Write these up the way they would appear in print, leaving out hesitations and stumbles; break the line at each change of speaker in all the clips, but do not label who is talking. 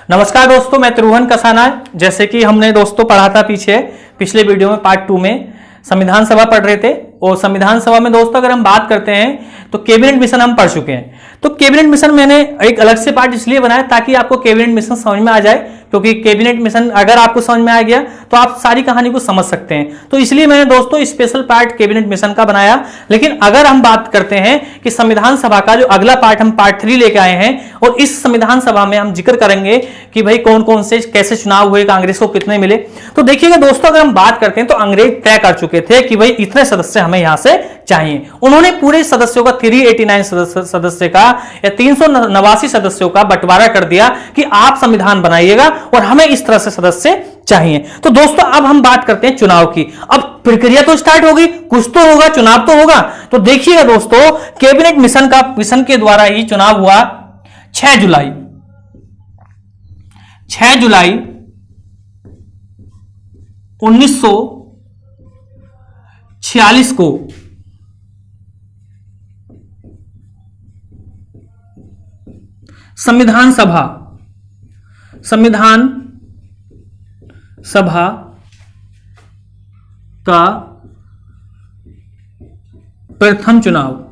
नमस्कार दोस्तों, मैं त्रिभुवन कसाना। जैसे कि हमने दोस्तों पढ़ा था पिछले वीडियो में पार्ट 2 में संविधान सभा पढ़ रहे थे। और संविधान सभा में दोस्तों अगर हम बात करते हैं तो कैबिनेट मिशन हम पढ़ चुके हैं। तो कैबिनेट मिशन मैंने एक अलग से पार्ट इसलिए बनाया ताकि आपको कैबिनेट मिशन समझ में आ जाए, क्योंकि कैबिनेट मिशन अगर आपको समझ में आ गया तो आप सारी कहानी को समझ सकते हैं। तो इसलिए मैंने दोस्तों स्पेशल पार्ट कैबिनेट मिशन का बनाया। लेकिन अगर हम बात करते हैं कि संविधान सभा का जो अगला पार्ट हम पार्ट 3 लेके आए हैं, और इस संविधान सभा में हम जिक्र करेंगे कि भाई कौन कौन से कैसे चुनाव हुए, कांग्रेस को कितने मिले। तो देखिएगा दोस्तों, अगर हम बात करते हैं तो अंग्रेज तय कर चुके थे कि भाई इतने सदस्य हमें यहां से चाहिए। उन्होंने पूरे सदस्यों का 389 सदस्य का या 389 सदस्यों का बंटवारा कर दिया कि आप संविधान बनाइएगा और हमें इस तरह से सदस्य चाहिए। तो दोस्तों अब हम बात करते हैं चुनाव की। अब प्रक्रिया तो स्टार्ट होगी, कुछ तो होगा, चुनाव तो होगा। तो देखिएगा दोस्तों, कैबिनेट मिशन के द्वारा ही चुनाव हुआ 6 जुलाई 1946 को संविधान सभा का प्रथम चुनाव।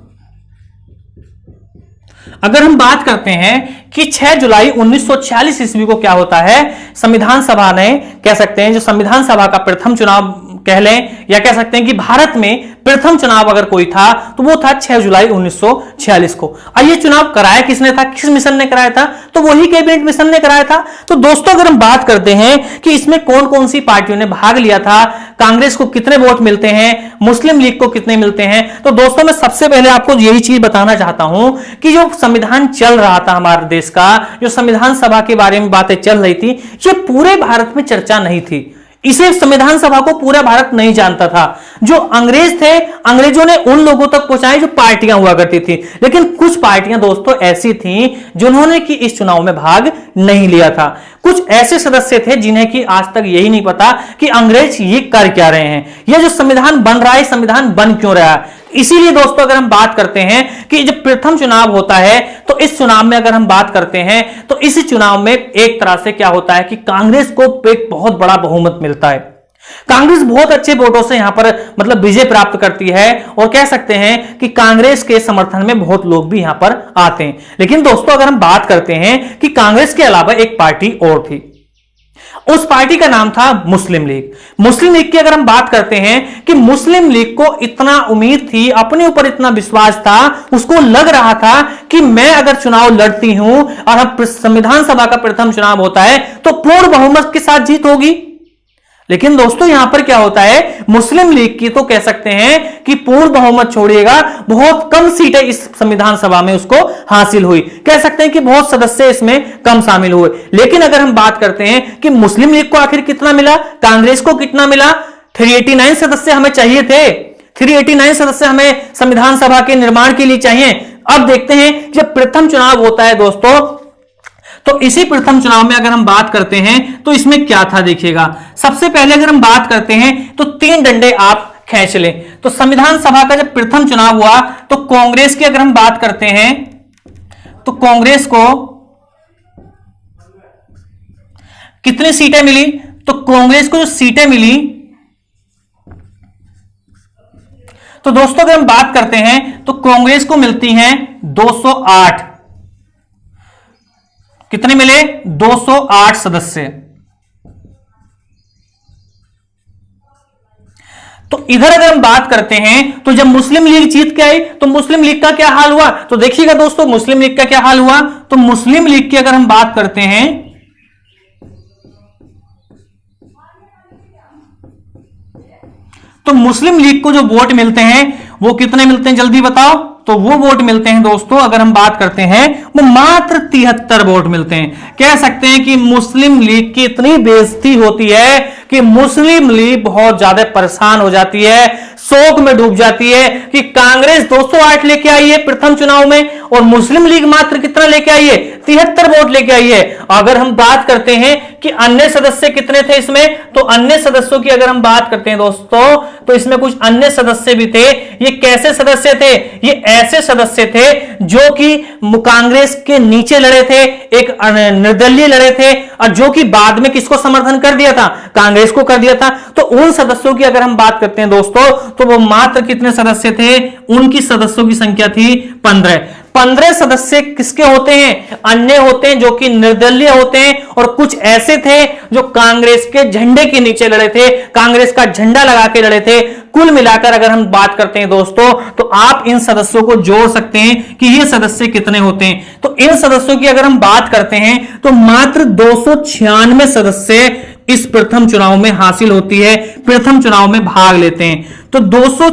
अगर हम बात करते हैं कि 6 जुलाई 1946 ईस्वी को क्या होता है, संविधान सभा ने कह सकते हैं जो संविधान सभा का प्रथम चुनाव कह लें, या कह सकते हैं कि भारत में प्रथम चुनाव अगर कोई था तो वो था 6 जुलाई 1946 को। और ये चुनाव कराया किसने था, किस मिशन ने कराया था? तो वही कैबिनेट मिशन ने कराया था। तो दोस्तों अगर हम बात करते हैं कि इसमें कौन कौन सी पार्टियों ने भाग लिया था, कांग्रेस को कितने वोट मिलते हैं, मुस्लिम लीग को कितने मिलते हैं, तो दोस्तों मैं सबसे पहले आपको यही चीज बताना चाहता हूं कि जो संविधान चल रहा था हमारे देश का, जो संविधान सभा के बारे में बातें चल रही थी, ये पूरे भारत में चर्चा नहीं थी। इसे संविधान सभा को पूरा भारत नहीं जानता था। जो अंग्रेज थे, अंग्रेजों ने उन लोगों तक पहुंचाए जो पार्टियां हुआ करती थी। लेकिन कुछ पार्टियां दोस्तों ऐसी थीं जिन्होंने कि इस चुनाव में भाग नहीं लिया था। कुछ ऐसे सदस्य थे जिन्हें कि आज तक यही नहीं पता कि अंग्रेज ये कर क्या रहे हैं, यह जो संविधान बन रहा है, संविधान बन क्यों रहा है। इसीलिए दोस्तों अगर हम बात करते हैं कि जब प्रथम चुनाव होता है तो इस चुनाव में अगर हम बात करते हैं तो इस चुनाव में एक तरह से क्या होता है कि कांग्रेस को एक बहुत बड़ा बहुमत मिलता है। कांग्रेस बहुत अच्छे वोटों से यहां पर मतलब विजय प्राप्त करती है, और कह सकते हैं कि कांग्रेस के समर्थन में बहुत लोग भी यहां पर आते हैं। लेकिन दोस्तों अगर हम बात करते हैं कि कांग्रेस के अलावा एक पार्टी और थी, उस पार्टी का नाम था मुस्लिम लीग। मुस्लिम लीग की अगर हम बात करते हैं कि मुस्लिम लीग को इतना उम्मीद थी, अपने ऊपर इतना विश्वास था, उसको लग रहा था कि मैं अगर चुनाव लड़ती हूं और हम संविधान सभा का प्रथम चुनाव होता है तो पूर्ण बहुमत के साथ जीत होगी। लेकिन दोस्तों यहां पर क्या होता है, मुस्लिम लीग की तो कह सकते हैं कि पूर्ण बहुमत छोड़िएगा, बहुत कम सीटें इस संविधान सभा में उसको हासिल हुई। कह सकते हैं कि बहुत सदस्य इसमें कम शामिल हुए। लेकिन अगर हम बात करते हैं कि मुस्लिम लीग को आखिर कितना मिला, कांग्रेस को कितना मिला, 389 सदस्य हमें चाहिए थे। 389 सदस्य हमें संविधान सभा के निर्माण के लिए चाहिए। अब देखते हैं जब प्रथम चुनाव होता है दोस्तों, तो इसी प्रथम चुनाव में अगर हम बात करते हैं तो इसमें क्या था देखिएगा। सबसे पहले अगर हम बात करते हैं तो 3 डंडे आप खींच लें। तो संविधान सभा का जब प्रथम चुनाव हुआ तो कांग्रेस की अगर हम बात करते हैं तो कांग्रेस को कितनी सीटें मिली, तो कांग्रेस को जो सीटें मिली, तो दोस्तों अगर हम बात करते हैं तो कांग्रेस को मिलती हैं 208। कितने मिले? 208 सदस्य। तो इधर अगर हम बात करते हैं तो जब मुस्लिम लीग जीत के आई तो मुस्लिम लीग का क्या हाल हुआ, तो देखिएगा दोस्तों मुस्लिम लीग का क्या हाल हुआ। तो मुस्लिम लीग की अगर हम बात करते हैं तो मुस्लिम लीग को जो वोट मिलते हैं वो कितने मिलते हैं, जल्दी बताओ। तो वो वोट मिलते हैं दोस्तों, अगर हम बात करते हैं वो मात्र 73 वोट मिलते हैं। कह सकते हैं कि मुस्लिम लीग की इतनी बेइज्जती होती है कि मुस्लिम लीग बहुत ज्यादा परेशान हो जाती है, शोक में डूब जाती है कि कांग्रेस 208 लेके आई है प्रथम चुनाव में और मुस्लिम लीग मात्र कितना लेके आई है, 73 वोट लेके आई है। अगर हम बात करते हैं कि अन्य सदस्य कितने थे इसमें, तो अन्य सदस्यों की अगर हम बात करते हैं दोस्तों, तो इसमें कुछ अन्य सदस्य भी थे। ये कैसे सदस्य थे, ये ऐसे सदस्य थे जो कि कांग्रेस के नीचे लड़े थे, एक निर्दलीय लड़े थे, और जो कि बाद में किसको समर्थन कर दिया था, कांग्रेस को कर दिया था। तो उन सदस्यों की अगर हम बात करते हैं दोस्तों, तो वो मात्र कितने सदस्य थे, उनकी सदस्यों की संख्या थी 15 सदस्य किसके होते हैं, अन्य होते हैं, जो कि निर्दलीय होते हैं, और कुछ ऐसे थे जो कांग्रेस के झंडे के नीचे लड़े थे, कांग्रेस का झंडा लगा के लड़े थे। कुल मिलाकर अगर हम बात करते हैं दोस्तों, तो आप इन सदस्यों को जोड़ सकते हैं कि ये सदस्य कितने होते हैं। तो इन सदस्यों की अगर हम बात करते हैं तो मात्र 296 सदस्य इस प्रथम चुनाव में हासिल होती है, प्रथम चुनाव में भाग लेते हैं। तो 200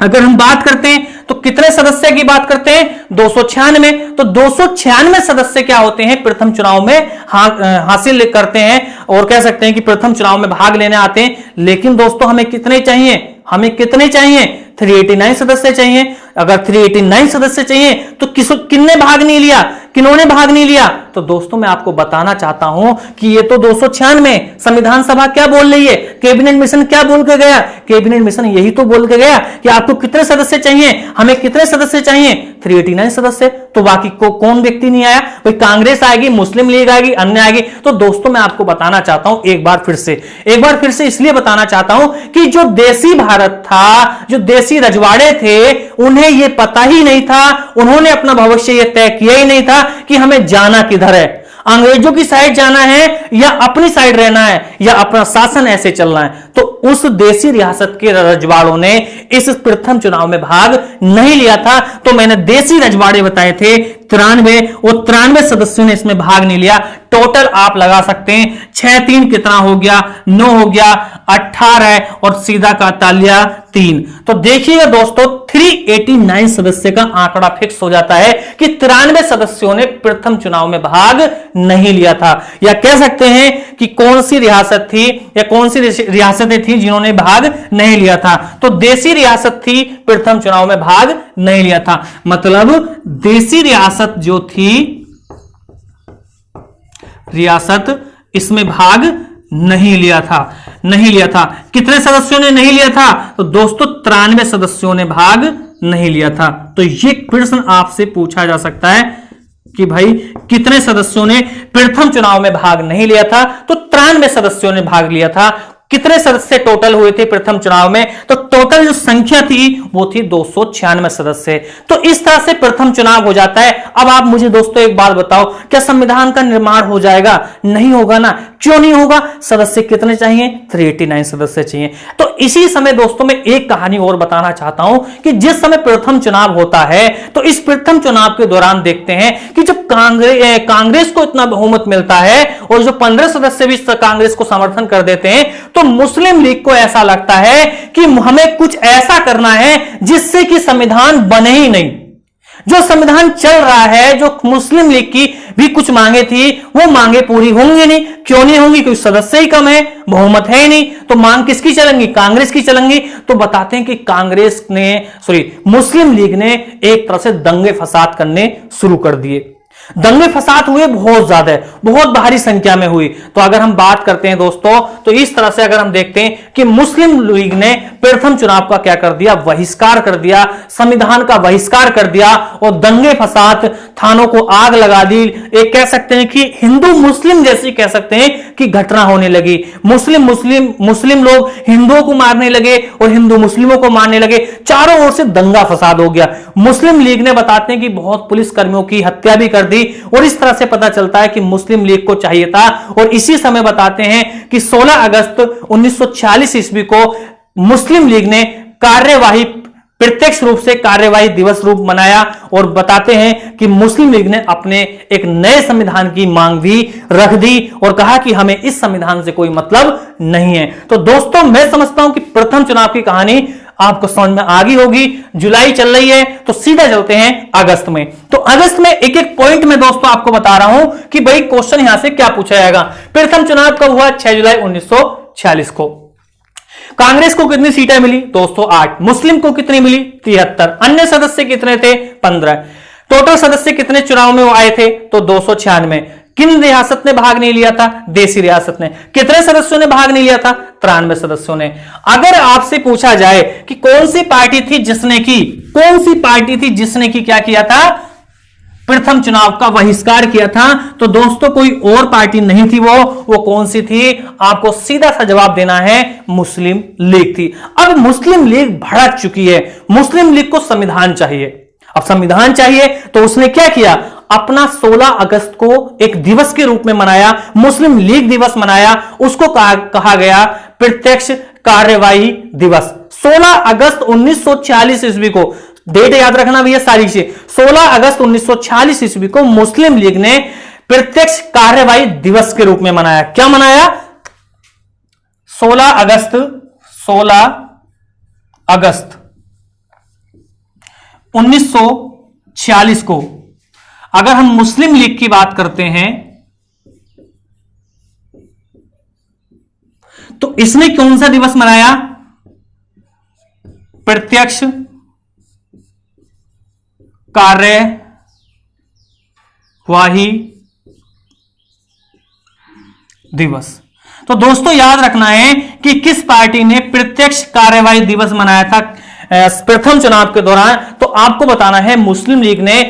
अगर हम बात करते हैं तो कितने सदस्य की बात करते हैं, 296। तो 296 सदस्य क्या होते हैं, प्रथम चुनाव में हासिल करते हैं और कह सकते हैं कि प्रथम चुनाव में भाग लेने आते हैं। लेकिन दोस्तों हमें कितने चाहिए, हमें कितने चाहिए, 389 सदस्य चाहिए। अगर 389 सदस्य चाहिए तो किन्ने भाग नहीं लिया, किन्होंने भाग नहीं लिया, तो दोस्तों मैं आपको बताना चाहता हूं कि ये तो 296, संविधान सभा क्या बोल रही है, कैबिनेट मिशन क्या बोल के गया, कैबिनेट मिशन यही तो बोल के गया कि आपको कितने सदस्य चाहिए, हमें कितने सदस्य चाहिए, 389 सदस्य। तो बाकी को कौन व्यक्ति नहीं आया, भाई कांग्रेस आएगी, मुस्लिम लीग आएगी, अन्य आएगी। तो दोस्तों मैं आपको बताना चाहता हूं एक बार फिर से इसलिए बताना चाहता हूं कि जो देसी भारत था, जो देसी रजवाड़े थे, उन्हें यह पता ही नहीं था, उन्होंने अपना भविष्य यह तय किया ही नहीं था कि हमें जाना किधर है, अंग्रेजों की साइड जाना है या अपनी साइड रहना है या अपना शासन ऐसे चलना है। तो उस देसी रियासत के रजवाड़ों ने इस प्रथम चुनाव में भाग नहीं लिया था। तो मैंने देसी रजवाड़े बताए थे 93, वो 93 सदस्यों ने इसमें भाग नहीं लिया। टोटल आप लगा सकते हैं 6-3 कितना हो गया, 9 हो गया, 18 और सीधा का तालिया 3। तो देखिएगा दोस्तों 389 सदस्य का आंकड़ा फिक्स हो जाता है कि 93 सदस्यों ने प्रथम चुनाव में भाग नहीं लिया था। या कह सकते हैं कि कौन सी रियासत थी या कौन सी रियासतें थी जिन्होंने भाग नहीं लिया था, तो देसी रियासत थी प्रथम चुनाव में भाग नहीं लिया था। मतलब देसी रियासत जो थी, रियासत इसमें भाग नहीं लिया था। कितने सदस्यों ने नहीं लिया था, तो दोस्तों 93 सदस्यों ने भाग नहीं लिया था। तो ये प्रश्न आपसे पूछा जा सकता है कि भाई कितने सदस्यों ने प्रथम चुनाव में भाग नहीं लिया था, तो 93 सदस्यों ने भाग लिया था। कितने सदस्य टोटल हुए थे प्रथम चुनाव में, तो टोटल जो संख्या थी वो थी 296 सदस्य। तो इस तरह से प्रथम चुनाव हो जाता है। अब आप मुझे दोस्तों एक बात बताओ, क्या संविधान का निर्माण हो जाएगा, नहीं होगा ना, क्यों नहीं होगा, सदस्य कितने चाहिए, 389 सदस्य चाहिए। तो इसी समय दोस्तों मैं एक कहानी और बताना चाहता हूं कि जिस समय प्रथम चुनाव होता है, तो इस प्रथम चुनाव के दौरान देखते हैं कि जब कांग्रेस को इतना बहुमत मिलता है और जो 15 सदस्य भी कांग्रेस को समर्थन कर देते हैं, तो मुस्लिम लीग को ऐसा लगता है कि हमें कुछ ऐसा करना है जिससे कि संविधान बने ही नहीं। जो संविधान चल रहा है, जो मुस्लिम लीग की भी कुछ मांगे थी, वो मांगे पूरी होंगी नहीं। क्यों नहीं होंगी, क्योंकि सदस्य ही कम है, बहुमत है ही नहीं, तो मांग किसकी चलेंगी, कांग्रेस की चलेंगी। तो बताते हैं कि मुस्लिम लीग ने एक तरह से दंगे फसाद करने शुरू कर दिए। दंगे फसाद हुए बहुत ज्यादा, बहुत भारी संख्या में हुई। तो अगर हम बात करते हैं दोस्तों, तो इस तरह से अगर हम देखते हैं कि मुस्लिम लीग ने प्रथम चुनाव का क्या कर दिया, बहिष्कार कर दिया, संविधान का बहिष्कार कर दिया और दंगे फसाद, थानों को आग लगा दी। एक कह सकते हैं कि हिंदू मुस्लिम जैसी कह सकते हैं कि घटना होने लगी। मुस्लिम लोग हिंदुओं को मारने लगे और हिंदू मुस्लिमों को मारने लगे। चारों ओर से दंगा फसाद हो गया। मुस्लिम लीग ने बताते हैं कि बहुत पुलिस कर्मियों की हत्या भी कर दी। और इस तरह से पता चलता है कि मुस्लिम लीग को चाहिए था। और इसी समय बताते हैं कि 16 अगस्त 1946 ईस्वी को मुस्लिम लीग ने कार्यवाही, प्रत्यक्ष रूप से कार्यवाही दिवस रूप मनाया और बताते हैं कि मुस्लिम लीग ने अपने एक नए संविधान की मांग भी रख दी और कहा कि हमें इस संविधान से कोई मतलब नहीं है। तो दोस्तों मैं समझता हूं कि प्रथम चुनाव की कहानी आपको समझ में आ गई होगी। जुलाई चल रही है, तो सीधा चलते हैं अगस्त में। तो अगस्त में एक एक पॉइंट में दोस्तों आपको बता रहा हूं कि भाई क्वेश्चन यहां से क्या पूछा जाएगा। प्रथम चुनाव कब हुआ, 6 जुलाई 1946 को। कांग्रेस को कितनी सीटें मिली दोस्तों? 8। मुस्लिम को कितनी मिली? 73। अन्य सदस्य कितने थे? 15। टोटल सदस्य कितने चुनाव में वो आए थे? तो 296। किन रियासत ने भाग नहीं लिया था? देसी रियासत ने। कितने सदस्यों ने भाग नहीं लिया था? 93 सदस्यों ने। अगर आपसे पूछा जाए कि कौन सी पार्टी थी जिसने क्या किया था? प्रथम चुनाव का बहिष्कार किया था, तो दोस्तों कोई और पार्टी नहीं थी। वो कौन सी थी? आपको सीधा सा जवाब देना है, मुस्लिम लीग थी। अब मुस्लिम लीग भड़क चुकी है। मुस्लिम लीग को संविधान चाहिए। अब संविधान चाहिए तो उसने क्या किया? अपना 16 अगस्त को एक दिवस के रूप में मनाया, मुस्लिम लीग दिवस मनाया। उसको कहा गया प्रत्यक्ष कार्यवाही दिवस। 16 अगस्त 1946 ईस्वी को, डेट याद रखना भैया सारी से, 16 अगस्त 1946 ईस्वी को मुस्लिम लीग ने प्रत्यक्ष कार्यवाही दिवस के रूप में मनाया। क्या मनाया? 16 अगस्त 1946 को अगर हम मुस्लिम लीग की बात करते हैं तो इसने कौन सा दिवस मनाया? प्रत्यक्ष कार्यवाही दिवस। तो दोस्तों याद रखना है कि किस पार्टी ने प्रत्यक्ष कार्यवाही दिवस मनाया था प्रथम चुनाव के दौरान, तो आपको बताना है मुस्लिम लीग ने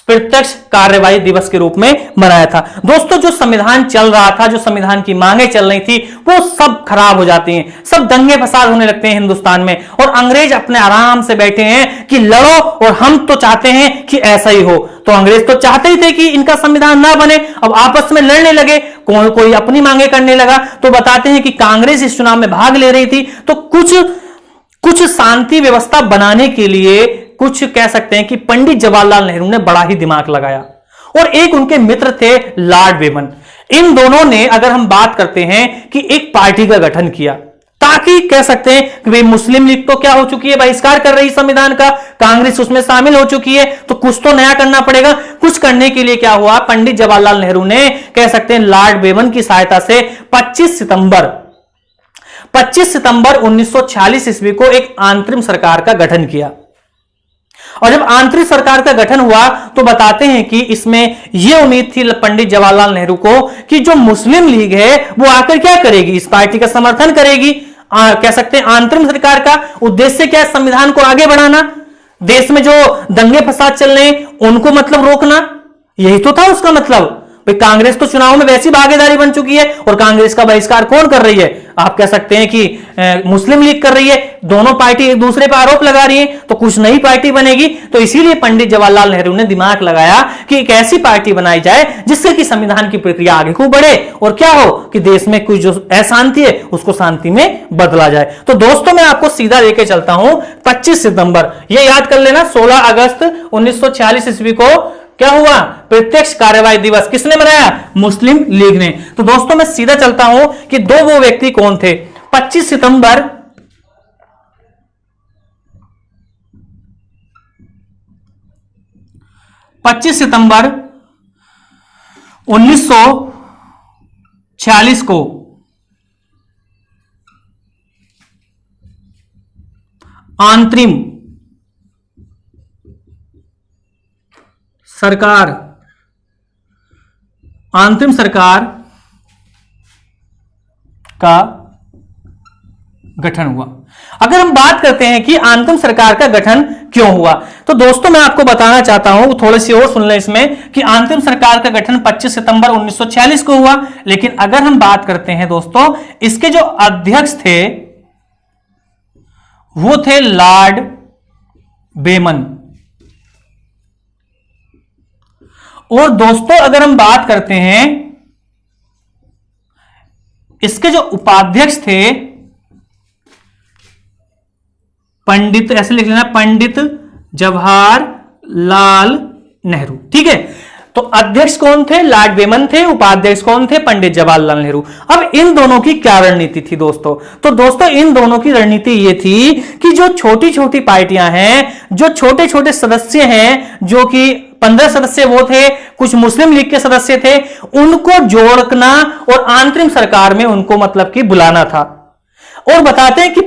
प्रत्यक्ष कार्यवाही दिवस के रूप में मनाया था। दोस्तों जो संविधान चल रहा था, जो संविधान की मांगे चल रही थी, वो सब खराब हो जाती हैं, सब दंगे फसाद होने लगते हैं हिंदुस्तान में, और अंग्रेज अपने आराम से बैठे हैं कि लड़ो, और हम तो चाहते हैं कि ऐसा ही हो। तो अंग्रेज तो चाहते ही थे कि इनका संविधान ना बने, अब आपस में लड़ने लगे, कोई अपनी मांगे करने लगा। तो बताते हैं कि कांग्रेस इस चुनाव में भाग ले रही थी, तो कुछ शांति व्यवस्था बनाने के लिए, कुछ कह सकते हैं कि पंडित जवाहरलाल नेहरू ने बड़ा ही दिमाग लगाया, और एक उनके मित्र थे लॉर्ड वेमन। इन दोनों ने, अगर हम बात करते हैं कि एक पार्टी का गठन किया, ताकि कह सकते हैं कि भाई मुस्लिम लीग तो क्या हो चुकी है, बहिष्कार कर रही संविधान का, कांग्रेस उसमें शामिल हो चुकी है, तो कुछ तो नया करना पड़ेगा। कुछ करने के लिए क्या हुआ, पंडित जवाहरलाल नेहरू ने, कह सकते हैं लॉर्ड वेमन की सहायता से 25 सितंबर 1946 ईस्वी को एक अंतरिम सरकार का गठन किया। और जब आंतरिक सरकार का गठन हुआ तो बताते हैं कि इसमें यह उम्मीद थी पंडित जवाहरलाल नेहरू को कि जो मुस्लिम लीग है वो आकर क्या करेगी, इस पार्टी का समर्थन करेगी। कह सकते हैं अंतरिम सरकार का उद्देश्य क्या है? संविधान को आगे बढ़ाना, देश में जो दंगे फसाद चल रहे हैं उनको मतलब रोकना, यही तो था उसका मतलब। भाई कांग्रेस तो चुनाव में वैसी भागीदारी बन चुकी है, और कांग्रेस का बहिष्कार कौन कर रही है? आप कह सकते हैं कि मुस्लिम लीग कर रही है। दोनों पार्टी एक दूसरे पर आरोप लगा रही है, तो कुछ नई पार्टी बनेगी। तो इसीलिए पंडित जवाहरलाल नेहरू ने दिमाग लगाया कि एक ऐसी पार्टी बनाई जाए जिससे कि संविधान की प्रक्रिया आगे खूब बढ़े, और क्या हो कि देश में कुछ जो अशांति है उसको शांति में बदला जाए। तो दोस्तों मैं आपको सीधा लेके चलता हूं 25 सितंबर, ये याद कर लेना, 16 अगस्त 1946 ईस्वी को क्या हुआ? प्रत्यक्ष कार्यवाही दिवस किसने मनाया? मुस्लिम लीग ने। तो दोस्तों मैं सीधा चलता हूं कि वो व्यक्ति कौन थे। 25 सितंबर 1946 को अंतरिम सरकार का गठन हुआ। अगर हम बात करते हैं कि अंतरिम सरकार का गठन क्यों हुआ, तो दोस्तों मैं आपको बताना चाहता हूं, थोड़ी सी और सुन लें इसमें, कि अंतरिम सरकार का गठन 25 सितंबर 1946 को हुआ। लेकिन अगर हम बात करते हैं दोस्तों, इसके जो अध्यक्ष थे वो थे लॉर्ड बेमन। और दोस्तों अगर हम बात करते हैं, इसके जो उपाध्यक्ष थे पंडित, ऐसे लिख लेना, पंडित जवाहरलाल नेहरू। ठीक है, तो अध्यक्ष कौन थे? लॉर्ड बेमन थे। उपाध्यक्ष कौन थे? पंडित जवाहरलाल नेहरू। अब इन दोनों की क्या रणनीति थी दोस्तों? तो दोस्तों इन दोनों की रणनीति ये थी कि जो छोटी छोटी पार्टियां हैं, जो छोटे छोटे सदस्य हैं, जो कि 15 सदस्य वो थे, कुछ मुस्लिम लीग के सदस्य थे, उनको जोड़ना और अंतरिम सरकार में उनको मतलब कि बुलाना था। और बताते हैं कि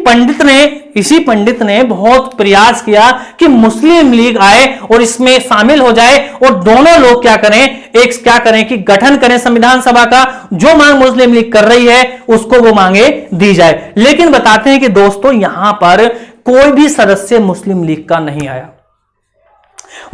इसी पंडित ने बहुत प्रयास किया कि मुस्लिम लीग आए और इसमें शामिल हो जाए और दोनों लोग क्या करें कि गठन करें संविधान सभा का। जो मांग मुस्लिम लीग कर रही है उसको वो मांगे दी जाए। लेकिन बताते हैं कि दोस्तों यहां पर कोई भी सदस्य मुस्लिम लीग का नहीं आया।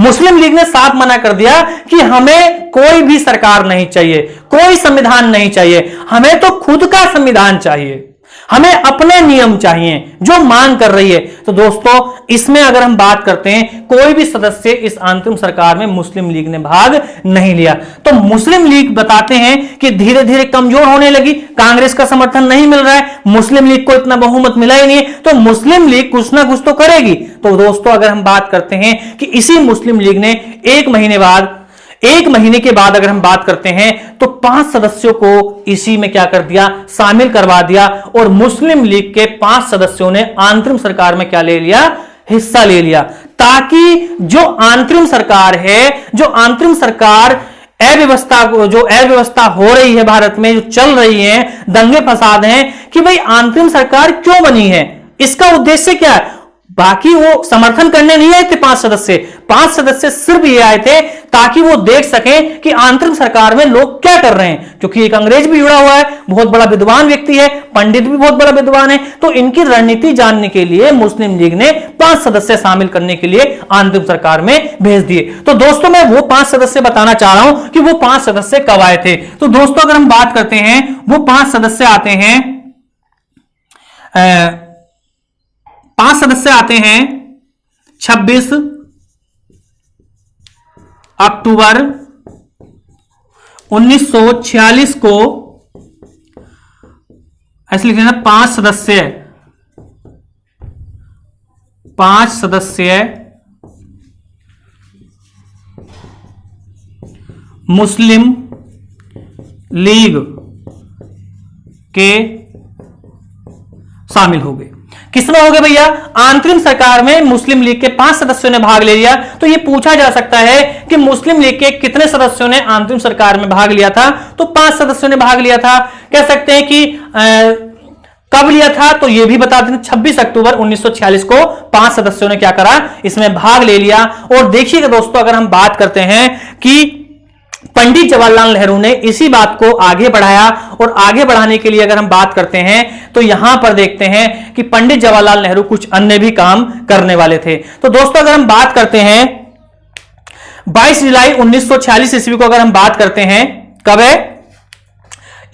मुस्लिम लीग ने साफ मना कर दिया कि हमें कोई भी सरकार नहीं चाहिए, कोई संविधान नहीं चाहिए, हमें तो खुद का संविधान चाहिए, हमें अपने नियम चाहिए जो मांग कर रही है। तो दोस्तों इसमें अगर हम बात करते हैं, कोई भी सदस्य इस अंतरिम सरकार में मुस्लिम लीग ने भाग नहीं लिया। तो मुस्लिम लीग बताते हैं कि धीरे धीरे कमजोर होने लगी, कांग्रेस का समर्थन नहीं मिल रहा है, मुस्लिम लीग को इतना बहुमत मिला ही नहीं है, तो मुस्लिम लीग कुछ ना कुछ तो करेगी। तो दोस्तों अगर हम बात करते हैं कि इसी मुस्लिम लीग ने एक महीने के बाद अगर हम बात करते हैं तो 5 सदस्यों को इसी में क्या कर दिया, शामिल करवा दिया और मुस्लिम लीग के 5 सदस्यों ने अंतरिम सरकार में क्या ले लिया, हिस्सा ले लिया, ताकि जो अंतरिम सरकार अव्यवस्था हो रही है भारत में, जो चल रही है, दंगे फसाद हैं, कि भाई अंतरिम सरकार क्यों बनी है, इसका उद्देश्य क्या है। बाकी वो समर्थन करने नहीं आए थे 5 सदस्य सिर्फ ये आए थे ताकि वो देख सकें कि अंतरिम सरकार में लोग क्या कर रहे हैं, क्योंकि एक अंग्रेज भी जुड़ा हुआ है, बहुत बड़ा विद्वान व्यक्ति है, पंडित भी बहुत बड़ा विद्वान है, तो इनकी रणनीति जानने के लिए मुस्लिम लीग ने 5 सदस्य शामिल करने के लिए अंतरिम सरकार में भेज दिए। तो दोस्तों मैं वो 5 सदस्य बताना चाह रहा हूं कि वो 5 सदस्य कब आए थे। तो दोस्तों अगर हम बात करते हैं, वो 5 सदस्य आते हैं 26 अक्टूबर 1946 को, ऐसे लिख लेना, 5 सदस्य मुस्लिम लीग के शामिल हो गए। किसमें हो गए भैया, अंतरिम सरकार में मुस्लिम लीग के 5 सदस्यों ने भाग ले लिया। तो यह पूछा जा सकता है कि मुस्लिम लीग के कितने सदस्यों ने अंतरिम सरकार में भाग लिया था, तो 5 सदस्यों ने भाग लिया था। कह सकते हैं कि कब लिया था, तो यह भी बता दें 26 अक्टूबर 1946 को 5 सदस्यों ने क्या करा, इसमें भाग ले लिया। और देखिएगा दोस्तों अगर हम बात करते हैं कि पंडित जवाहरलाल नेहरू ने इसी बात को आगे बढ़ाया, और आगे बढ़ाने के लिए अगर हम बात करते हैं तो यहां पर देखते हैं कि पंडित जवाहरलाल नेहरू कुछ अन्य भी काम करने वाले थे। तो दोस्तों अगर हम बात करते हैं 22 जुलाई 1946 ईस्वी को, अगर हम बात करते हैं कब है,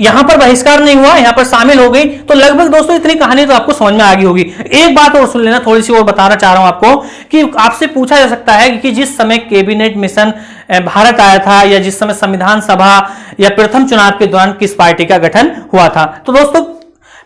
यहां पर बहिष्कार नहीं हुआ, यहां पर शामिल हो गई। तो लगभग दोस्तों इतनी कहानी तो आपको समझ में आ गई होगी। एक बात और सुन लेना, थोड़ी सी और बताना चाह रहा हूं आपको, कि आपसे पूछा जा सकता है कि जिस समय कैबिनेट मिशन भारत आया था, या जिस समय संविधान सभा या प्रथम चुनाव के दौरान किस पार्टी का गठन हुआ था। तो दोस्तों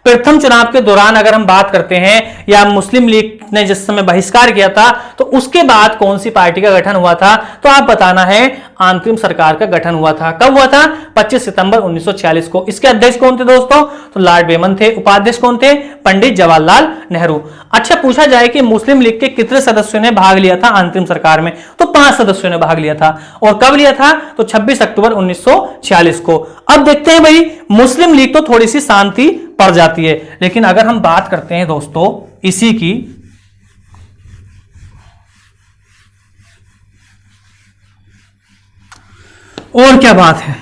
प्रथम चुनाव के दौरान अगर हम बात करते हैं, या मुस्लिम लीग ने जिस समय बहिष्कार किया था, तो उसके बाद कौन सी पार्टी का गठन हुआ था, तो आप बताना है अंतरिम सरकार का गठन हुआ था। कब हुआ था, 25 सितंबर 1946 को। इसके अध्यक्ष कौन थे दोस्तों, तो लॉर्ड बेमन थे। उपाध्यक्ष कौन थे, पंडित जवाहरलाल नेहरू। अच्छा, पूछा जाए कि मुस्लिम लीग के कितने सदस्यों ने भाग लिया था अंतरिम सरकार में, तो 5 सदस्यों ने भाग लिया था। और कब लिया था, तो 26 अक्टूबर 1946 को। अब देखते हैं भाई, मुस्लिम लीग तो थोड़ी सी शांति पड़ जाती है, लेकिन अगर हम बात करते हैं दोस्तों इसी की, और क्या बात है,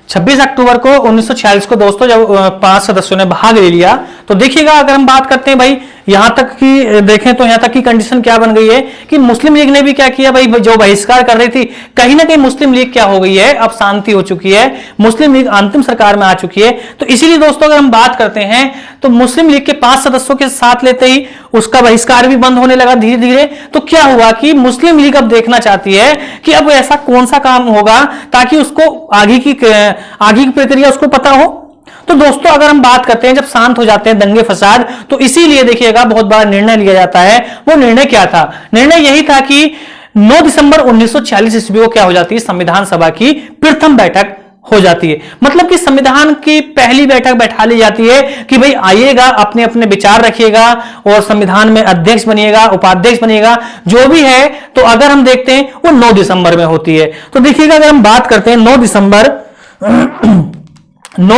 26 अक्टूबर को 1946 को दोस्तों जब 5 सदस्यों ने भाग ले लिया, तो देखिएगा अगर हम बात करते हैं भाई, यहां तक की देखें तो यहां तक की कंडीशन क्या बन गई है कि मुस्लिम लीग ने भी क्या किया भाई, जो बहिष्कार कर रही थी, कहीं ना कहीं मुस्लिम लीग क्या हो गई है, अब शांति हो चुकी है, मुस्लिम लीग अंतिम सरकार में आ चुकी है। तो इसीलिए दोस्तों अगर हम बात करते हैं तो मुस्लिम लीग के 5 सदस्यों के साथ लेते ही उसका बहिष्कार भी बंद होने लगा धीरे धीरे। तो क्या हुआ कि मुस्लिम लीग अब देखना चाहती है कि अब ऐसा कौन सा काम होगा ताकि उसको आगे की प्रक्रिया उसको पता हो। तो दोस्तों अगर हम बात करते हैं, जब शांत हो जाते हैं दंगे फसाद, तो इसीलिए देखिएगा बहुत बड़ा निर्णय लिया जाता है। वो निर्णय क्या था, निर्णय यही था कि 9 दिसंबर 1946 ईस्वी को क्या हो जाती है, संविधान सभा की प्रथम बैठक हो जाती है। मतलब कि संविधान की पहली बैठक बैठा ली जाती है कि भाई आइएगा, अपने अपने विचार रखिएगा और संविधान में अध्यक्ष बनिएगा, उपाध्यक्ष बनिएगा, जो भी है। तो अगर हम देखते हैं वो 9 दिसंबर में होती है। तो देखिएगा अगर हम बात करते हैं 9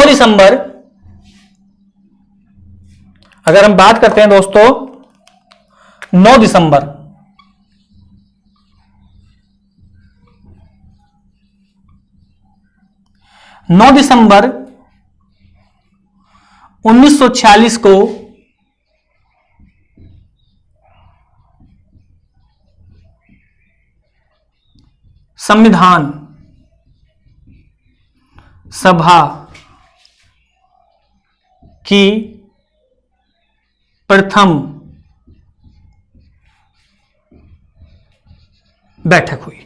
दिसंबर अगर हम बात करते हैं दोस्तों 9 दिसंबर 1946 को संविधान सभा की प्रथम बैठक हुई।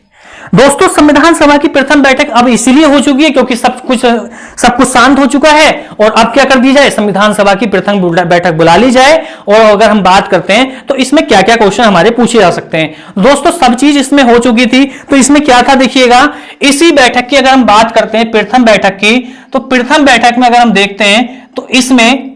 दोस्तों संविधान सभा की प्रथम बैठक अब इसीलिए हो चुकी है क्योंकि सब कुछ शांत हो चुका है, और अब क्या कर दी जाए, संविधान सभा की प्रथम बैठक बुला ली जाए। और अगर हम बात करते हैं तो इसमें क्या क्या क्वेश्चन हमारे पूछे जा सकते हैं। दोस्तों सब चीज इसमें हो चुकी थी, तो इसमें क्या था देखिएगा, इसी बैठक की अगर हम बात करते हैं प्रथम बैठक की, तो प्रथम बैठक में अगर हम देखते हैं तो इसमें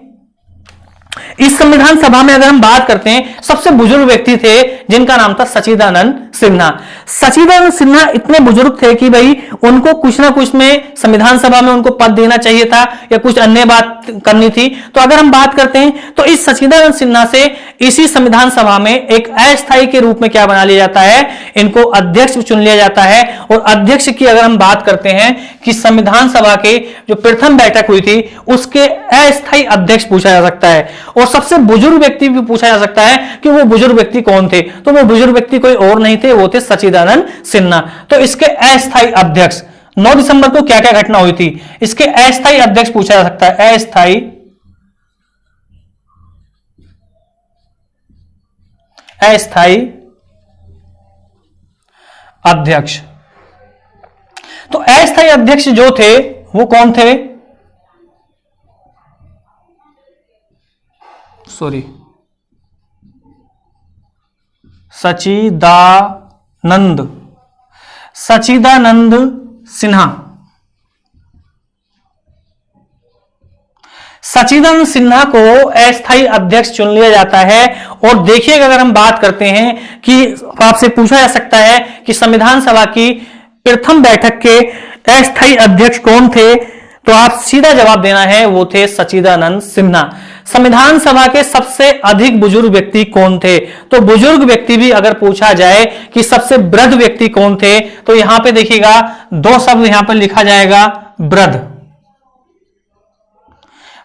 इस संविधान सभा में अगर हम बात करते हैं, सबसे बुजुर्ग व्यक्ति थे जिनका नाम था सच्चिदानंद सिन्हा। सच्चिदानंद सिन्हा इतने बुजुर्ग थे कि भाई उनको कुछ ना कुछ में संविधान सभा में उनको पद देना चाहिए था या कुछ अन्य बात करनी थी। तो अगर हम बात करते हैं तो इस सच्चिदानंद सिन्हा से इसी संविधान सभा में एक अस्थायी के रूप में क्या बना लिया जाता है, इनको अध्यक्ष चुन लिया जाता है। और अध्यक्ष की अगर हम बात करते हैं कि संविधान सभा के जो प्रथम बैठक हुई थी उसके अस्थायी अध्यक्ष पूछा जा सकता है, और सबसे बुजुर्ग व्यक्ति भी पूछा जा सकता है कि वो बुजुर्ग व्यक्ति कौन थे। तो वो बुजुर्ग व्यक्ति कोई और नहीं थे, वो थे सच्चिदानंद सिन्हा। तो इसके अस्थायी अध्यक्ष 9 दिसंबर को क्या क्या घटना हुई थी, इसके अस्थायी अध्यक्ष पूछा जा सकता है, अस्थायी अध्यक्ष। तो अस्थायी अध्यक्ष जो थे वो कौन थे, सच्चिदानंद सिन्हा। सच्चिदानंद सिन्हा को अस्थायी अध्यक्ष चुन लिया जाता है। और देखिएगा अगर हम बात करते हैं कि आपसे पूछा जा सकता है कि संविधान सभा की प्रथम बैठक के अस्थायी अध्यक्ष कौन थे, तो आप सीधा जवाब देना है वो थे सच्चिदानंद सिन्हा। संविधान सभा के सबसे अधिक बुजुर्ग व्यक्ति कौन थे, तो बुजुर्ग व्यक्ति भी अगर पूछा जाए कि सबसे वृद्ध व्यक्ति कौन थे, तो यहां पे देखिएगा 2 शब्द यहां पर लिखा जाएगा, वृद्ध।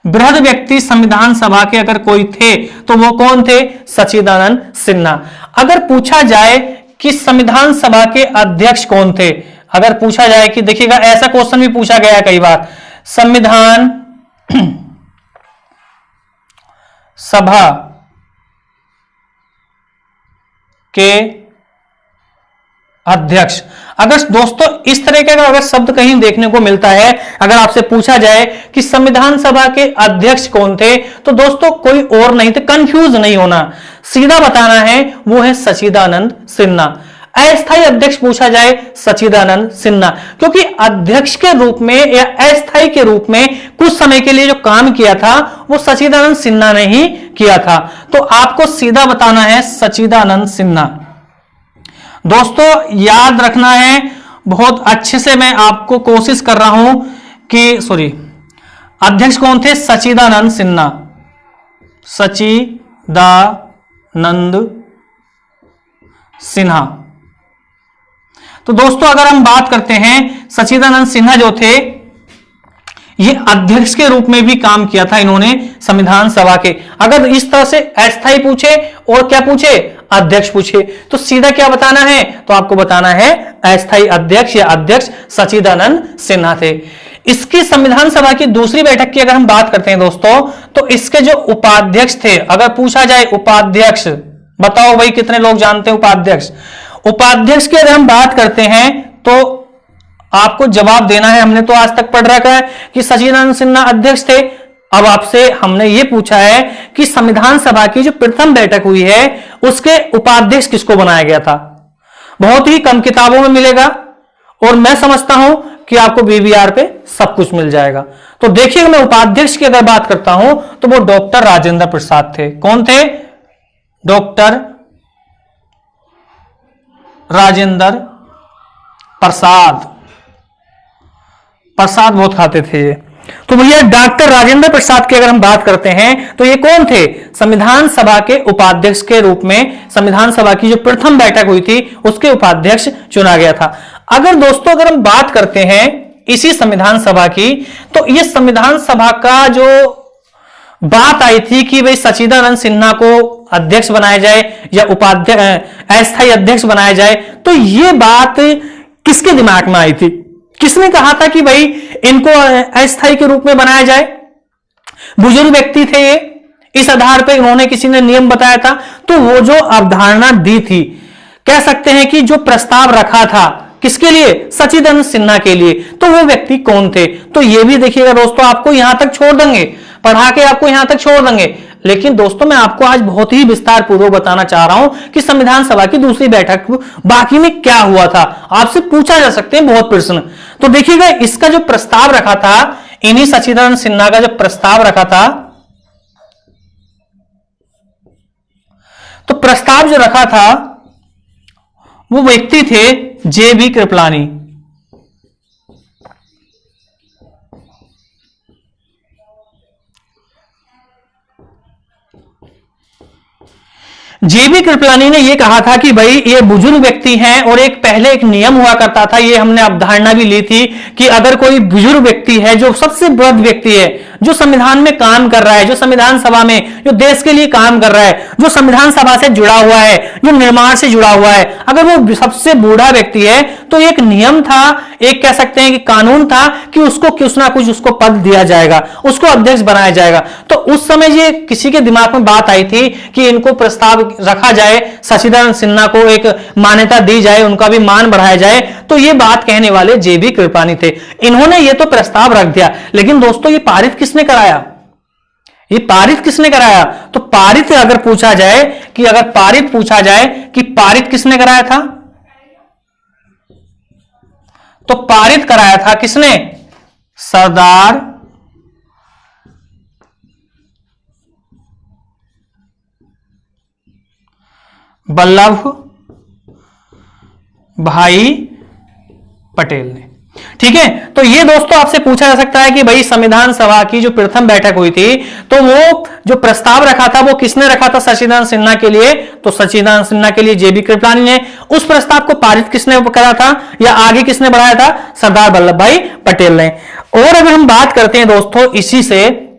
वृद्ध व्यक्ति संविधान सभा के अगर कोई थे तो वो कौन थे, सच्चिदानंद सिन्हा। अगर पूछा जाए कि संविधान सभा के अध्यक्ष कौन थे, अगर पूछा जाए कि देखिएगा ऐसा क्वेश्चन भी पूछा गया है कई बार, संविधान सभा के अध्यक्ष, अगर दोस्तों इस तरह का अगर शब्द कहीं देखने को मिलता है, अगर आपसे पूछा जाए कि संविधान सभा के अध्यक्ष कौन थे, तो दोस्तों कोई और नहीं थे, कंफ्यूज नहीं होना, सीधा बताना है वो है सच्चिदानंद सिन्हा। अस्थायी अध्यक्ष पूछा जाए सच्चिदानंद सिन्हा, क्योंकि अध्यक्ष के रूप में या अस्थायी के रूप में कुछ समय के लिए जो काम किया था वो सच्चिदानंद सिन्हा ने ही किया था। तो आपको सीधा बताना है सच्चिदानंद सिन्हा। दोस्तों याद रखना है बहुत अच्छे से, मैं आपको कोशिश कर रहा हूं कि अध्यक्ष कौन थे, सच्चिदानंद सिन्हा, सच्चिदानंद सिन्हा। तो दोस्तों अगर हम बात करते हैं सच्चिदानंद सिन्हा जो थे ये अध्यक्ष के रूप में भी काम किया था इन्होंने संविधान सभा के। अगर इस तरह से अस्थायी पूछे और क्या पूछे, अध्यक्ष पूछे, तो सीधा क्या बताना है, तो आपको बताना है अस्थायी अध्यक्ष या अध्यक्ष सच्चिदानंद सिन्हा थे। इसकी संविधान सभा की दूसरी बैठक की अगर हम बात करते हैं दोस्तों, तो इसके जो उपाध्यक्ष थे, अगर पूछा जाए उपाध्यक्ष, बताओ भाई कितने लोग जानते हैं उपाध्यक्ष। उपाध्यक्ष की अगर हम बात करते हैं तो आपको जवाब देना है, हमने तो आज तक पढ़ रखा है कि सच्चिदानंद सिन्हा अध्यक्ष थे। अब आपसे हमने ये पूछा है कि संविधान सभा की जो प्रथम बैठक हुई है उसके उपाध्यक्ष किसको बनाया गया था। बहुत ही कम किताबों में मिलेगा और मैं समझता हूं कि आपको बीबीआर पे सब कुछ मिल जाएगा। तो देखिए मैं उपाध्यक्ष की अगर बात करता हूं तो वो डॉक्टर राजेंद्र प्रसाद थे। कौन थे, डॉक्टर राजेंद्र प्रसाद। प्रसाद बहुत खाते थे ये। तो भैया डॉक्टर राजेंद्र प्रसाद की अगर हम बात करते हैं तो ये कौन थे? संविधान सभा के उपाध्यक्ष के रूप में संविधान सभा की जो प्रथम बैठक हुई थी उसके उपाध्यक्ष चुना गया था। अगर दोस्तों अगर हम बात करते हैं इसी संविधान सभा की, तो ये संविधान सभा का जो बात आई थी कि भाई सचिदानंद सिन्हा को अध्यक्ष बनाया जाए या उपाध्यक्ष अस्थायी अध्यक्ष बनाया जाए, तो ये बात किसके दिमाग में आई थी? किसने कहा था कि भाई इनको अस्थायी के रूप में बनाया जाए? बुजुर्ग व्यक्ति थे ये, इस आधार पर उन्होंने किसी ने नियम बताया था। तो वो जो अवधारणा दी थी, कह सकते हैं कि जो प्रस्ताव रखा था किसके लिए? सचिदानंद सिन्हा के लिए। तो वो व्यक्ति कौन थे? तो ये भी देखिएगा दोस्तों, आपको यहां तक छोड़ देंगे, पढ़ा के आपको यहां तक छोड़ देंगे, लेकिन दोस्तों मैं आपको आज बहुत ही विस्तार पूर्वक बताना चाह रहा हूं कि संविधान सभा की दूसरी बैठक बाकी में क्या हुआ था। आपसे पूछा जा सकते हैं बहुत प्रश्न। तो देखिएगा इसका जो प्रस्ताव रखा था, इन्हीं सचिदानंद सिन्हा का जो प्रस्ताव रखा था, तो प्रस्ताव जो रखा था वो व्यक्ति थे जे.बी. कृपलानी। जे.बी. कृपलानी ने यह कहा था कि भाई ये बुजुर्ग व्यक्ति हैं, और एक पहले एक नियम हुआ करता था, ये हमने अवधारणा भी ली थी कि अगर कोई बुजुर्ग व्यक्ति है, जो सबसे वृद्ध व्यक्ति है, जो संविधान में काम कर रहा है, जो संविधान सभा में जो देश के लिए काम कर रहा है, जो संविधान सभा से जुड़ा हुआ है, जो निर्माण से जुड़ा हुआ है, अगर वो सबसे बूढ़ा व्यक्ति है, तो एक नियम था, एक कह सकते हैं कि कानून था कि उसको कुछ ना कुछ उसको पद दिया जाएगा, उसको अध्यक्ष बनाया जाएगा। तो उस समय ये किसी के दिमाग में बात आई थी कि इनको प्रस्ताव रखा जाए, सचिदानंद सिन्हा को एक मान्यता दी जाए, उनका भी मान बढ़ाया जाए। तो ये बात कहने वाले जे.बी. कृपलानी थे। इन्होंने ये तो प्रस्ताव रख दिया, लेकिन दोस्तों ये पारित किसने कराया? ये पारित किसने कराया? तो पारित अगर पूछा जाए कि अगर पारित पूछा जाए कि पारित किसने कराया था, तो पारित कराया था किसने? सरदार वल्लभ भाई पटेल ने। ठीक है, तो ये दोस्तों आपसे पूछा जा सकता है कि भाई संविधान सभा की जो प्रथम बैठक हुई थी, तो वो जो प्रस्ताव रखा था वो किसने रखा था सचिदानंद सिन्हा के लिए? तो सचिदानंद सिन्हा के लिए जे.बी. कृपलानी ने। उस प्रस्ताव को पारित किसने करा था या आगे किसने बढ़ाया था? सरदार वल्लभ भाई पटेल ने। और अगर हम बात करते हैं दोस्तों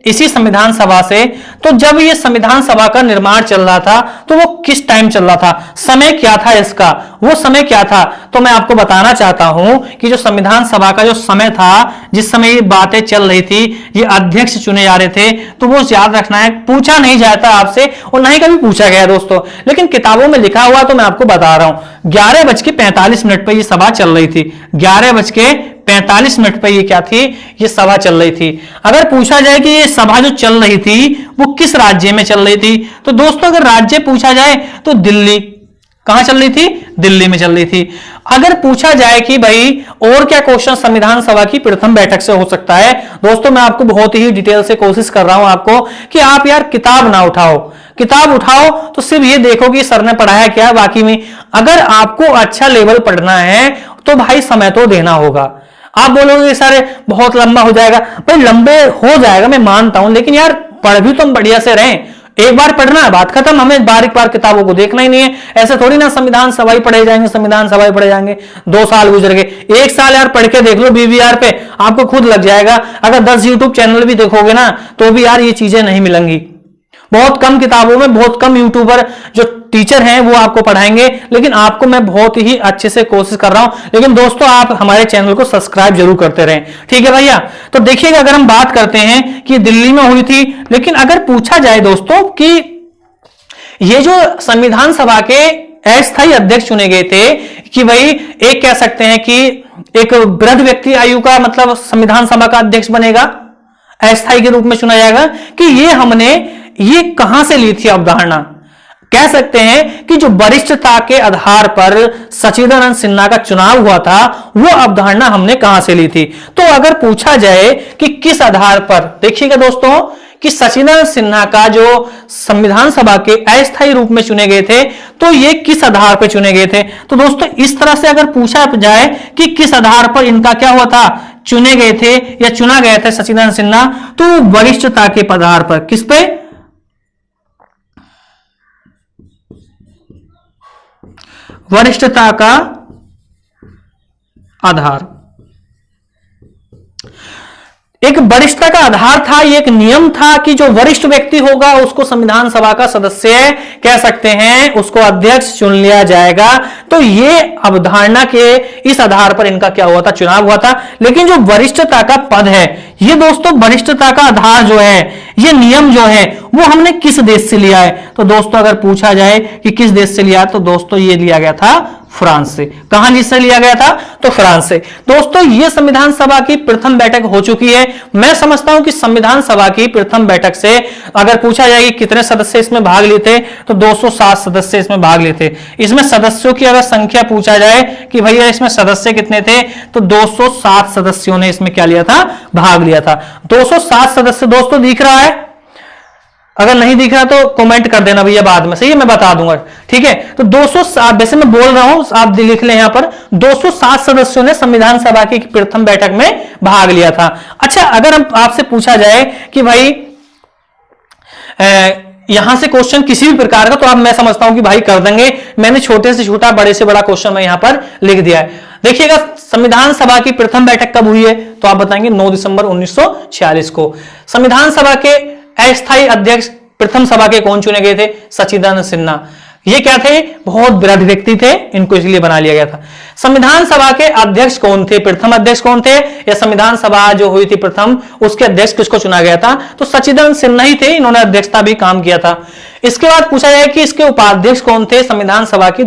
इसी संविधान सभा से, तो जब ये संविधान सभा का निर्माण चल रहा था तो वो किस टाइम चल रहा था, समय क्या था इसका, वो समय क्या था? तो मैं आपको बताना चाहता हूं कि जो संविधान सभा का जो समय था, जिस समय ये बातें चल रही थी, ये अध्यक्ष चुने जा रहे थे, तो वो याद रखना है, पूछा नहीं जाता आपसे और ना ही कभी पूछा गया दोस्तों, लेकिन किताबों में लिखा हुआ तो मैं आपको बता रहा हूं। 11:45 पर ये सभा चल रही थी। 11:45 पर ये क्या थी? ये सभा चल रही थी। अगर पूछा जाए कि ये सभा जो चल रही थी वो किस राज्य में चल रही थी, तो दोस्तों अगर राज्य पूछा जाए तो दिल्ली। कहां चल रही थी? दिल्ली में चल रही थी। अगर पूछा जाए कि भाई और क्या क्वेश्चन संविधान सभा की प्रथम बैठक से हो सकता है, दोस्तों मैं आपको बहुत ही डिटेल से कोशिश कर रहा हूं आपको कि आप यार किताब ना उठाओ, किताब उठाओ तो सिर्फ ये देखो कि सर ने पढ़ाया क्या है। बाकी में अगर आपको अच्छा लेवल पढ़ना है तो भाई समय तो देना होगा। आप बोलोगे सर बहुत लंबा हो जाएगा, भाई लंबे हो जाएगा मैं मानता हूं, लेकिन यार पढ़ भी तुम बढ़िया से रहें। एक बार पढ़ना है बात खत्म, हमें बार बार किताबों को देखना ही नहीं है। ऐसा थोड़ी ना संविधान सभा ही पढ़े जाएंगे, संविधान सभा ही पढ़े जाएंगे। 2 साल गुजर गए, 1 साल यार पढ़ के देख लो BVR पे, आपको खुद लग जाएगा। अगर 10 YouTube चैनल भी देखोगे ना तो भी यार ये चीजें नहीं मिलेंगी। बहुत कम किताबों में बहुत कम यूट्यूबर जो टीचर हैं वो आपको पढ़ाएंगे, लेकिन आपको मैं बहुत ही अच्छे से कोशिश कर रहा हूं। लेकिन दोस्तों आप हमारे चैनल को सब्सक्राइब जरूर करते रहें, ठीक है भैया। तो देखिएगा अगर हम बात करते हैं कि दिल्ली में हुई थी, लेकिन अगर पूछा जाए दोस्तों कि ये जो संविधान सभा के अस्थायी अध्यक्ष चुने गए थे कि भाई एक कह सकते हैं कि एक वृद्ध व्यक्ति आयु का मतलब संविधान सभा का अध्यक्ष बनेगा, अस्थायी के रूप में चुना जाएगा, कि ये कहां से ली थी अवधारणा। कह सकते हैं कि जो वरिष्ठता के आधार पर सचिदानंद सिन्हा का चुनाव हुआ था वो अवधारणा हमने कहां से ली थी। तो अगर पूछा जाए कि किस आधार पर, देखिएगा दोस्तों कि सचिदानंद सिन्हा का जो संविधान सभा के अस्थायी रूप में चुने गए थे तो ये किस आधार पर चुने गए थे। तो दोस्तों इस तरह से अगर पूछा जाए कि किस आधार पर इनका क्या हुआ था, चुने गए थे या चुना गया था सच्चिदानंद सिन्हा, तो वरिष्ठता के आधार पर, किस पे? वरिष्ठता का आधार। एक वरिष्ठता का आधार था, ये एक नियम था कि जो वरिष्ठ व्यक्ति होगा उसको संविधान सभा का सदस्य कह सकते हैं, उसको अध्यक्ष चुन लिया जाएगा। तो ये अवधारणा के इस आधार पर इनका क्या हुआ था, चुनाव हुआ था। लेकिन जो वरिष्ठता का पद है, ये दोस्तों वरिष्ठता का आधार जो है, ये नियम जो है, वो हमने किस देश से लिया है? तो दोस्तों अगर पूछा जाए कि किस देश से लिया, तो दोस्तों ये लिया गया था फ्रांस से। कहां जिससे लिया गया था? तो फ्रांस से। दोस्तों ये संविधान सभा की प्रथम बैठक हो चुकी है। मैं समझता हूं कि संविधान सभा की प्रथम बैठक से अगर पूछा जाए कि कितने सदस्य इसमें भाग लेते, तो 207 सदस्य इसमें भाग लेते। इसमें सदस्यों की अगर संख्या पूछा जाए कि भैया इसमें सदस्य कितने थे, तो 207 सदस्यों ने इसमें क्या लिया था, भाग लिया था। 207 सदस्य दोस्तों दिख रहा है? अगर नहीं दिख रहा तो कमेंट कर देना भैया, बाद में, सही है, मैं बता दूंगा, ठीक है। तो 207, वैसे मैं बोल रहा हूं, आप लिख लें यहां पर, 207 सदस्यों ने संविधान सभा की प्रथम बैठक में भाग लिया था। अच्छा, अगर हम आपसे पूछा जाए कि भाई यहां से क्वेश्चन किसी भी प्रकार का, तो आप, मैं समझता हूं कि भाई कर देंगे। मैंने छोटे से छोटा, बड़े से बड़ा क्वेश्चन मैं यहां पर लिख दिया है। देखिएगा, संविधान सभा की प्रथम बैठक कब हुई है, तो आप बताएंगे 9 दिसंबर 1946 को। संविधान सभा के अस्थायी अध्यक्ष प्रथम सभा के कौन चुने गए थे? सच्चिदानंद सिन्हा। ये क्या थे? बहुत वृद्ध व्यक्ति थे, इनको इसलिए बना लिया गया था। संविधान सभा के अध्यक्ष कौन थे? प्रथम अध्यक्ष कौन थे? या संविधान सभा जो हुई थी प्रथम, उसके अध्यक्ष किसको चुना गया था? तो सच्चिदानंद सिन्हा ही थे, इन्होंने अध्यक्षता भी काम किया था। इसके बाद पूछा जाए कि इसके उपाध्यक्ष कौन थे? संविधान सभा की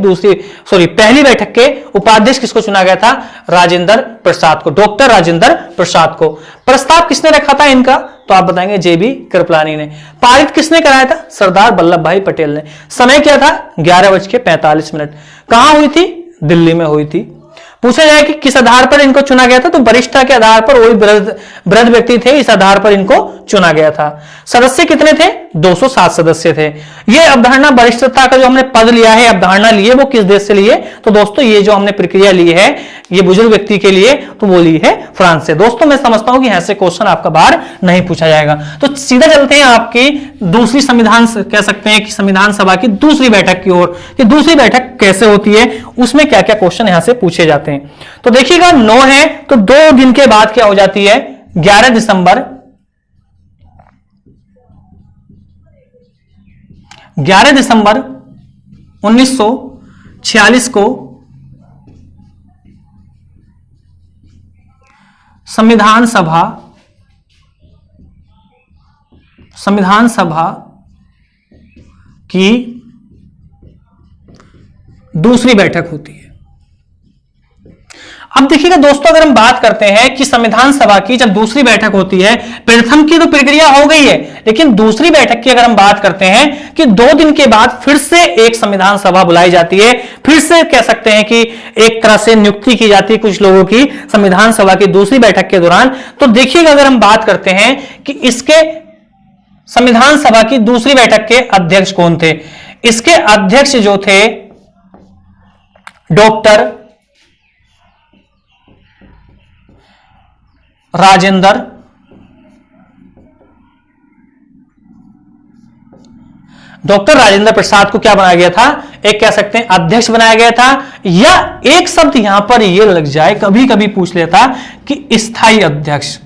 पहली बैठक के उपाध्यक्ष किसको चुना गया था? राजेंद्र प्रसाद को, डॉक्टर राजेंद्र प्रसाद को। प्रस्ताव किसने रखा था इनका? तो आप बताएंगे जेबी कृपलानी ने। पारित किसने कराया था? सरदार वल्लभ भाई पटेल ने। समय क्या था? 11:45। कहां हुई थी? दिल्ली में हुई थी। पूछा जाए कि किस आधार पर इनको चुना गया था, तो वरिष्ठता के आधार पर, वही वृद्ध व्यक्ति थे, इस आधार पर इनको चुना गया था। सदस्य कितने थे? 207 सदस्य थे। ये अवधारणा वरिष्ठता का जो हमने पद लिया है, अवधारणा ली है, वो किस देश से लिए? तो दोस्तों ये जो हमने प्रक्रिया ली है, ये बुजुर्ग व्यक्ति के लिए, तो वो ली है फ्रांस से। दोस्तों मैं समझता हूं कि ऐसे क्वेश्चन आपका बाहर नहीं पूछा जाएगा। तो सीधा चलते हैं आपकी दूसरी संविधान, कह सकते हैं कि संविधान सभा की दूसरी बैठक की ओर, कि दूसरी बैठक कैसे होती है, उसमें क्या क्या क्वेश्चन यहां से पूछे जाते हैं। तो देखिएगा, 9 है तो 2 दिन के बाद क्या हो जाती है? 11 दिसंबर 1946 को संविधान सभा की दूसरी बैठक होती है। अब देखिएगा दोस्तों, अगर हम बात करते हैं कि संविधान सभा की जब दूसरी बैठक होती है, प्रथम की तो प्रक्रिया हो गई है, लेकिन दूसरी बैठक की अगर हम बात करते हैं कि 2 दिन के बाद फिर से एक संविधान सभा बुलाई जाती है, फिर से कह सकते हैं कि एक तरह से नियुक्ति की जाती है कुछ लोगों की संविधान सभा की दूसरी बैठक के दौरान। तो देखिएगा, अगर हम बात करते हैं कि इसके संविधान सभा की दूसरी बैठक के अध्यक्ष कौन थे, इसके अध्यक्ष जो थे डॉक्टर राजेंद्र प्रसाद को क्या बनाया गया था? एक कह सकते हैं अध्यक्ष बनाया गया था, या एक शब्द यहां पर यह लग जाए, कभी कभी पूछ लेता कि स्थायी अध्यक्ष।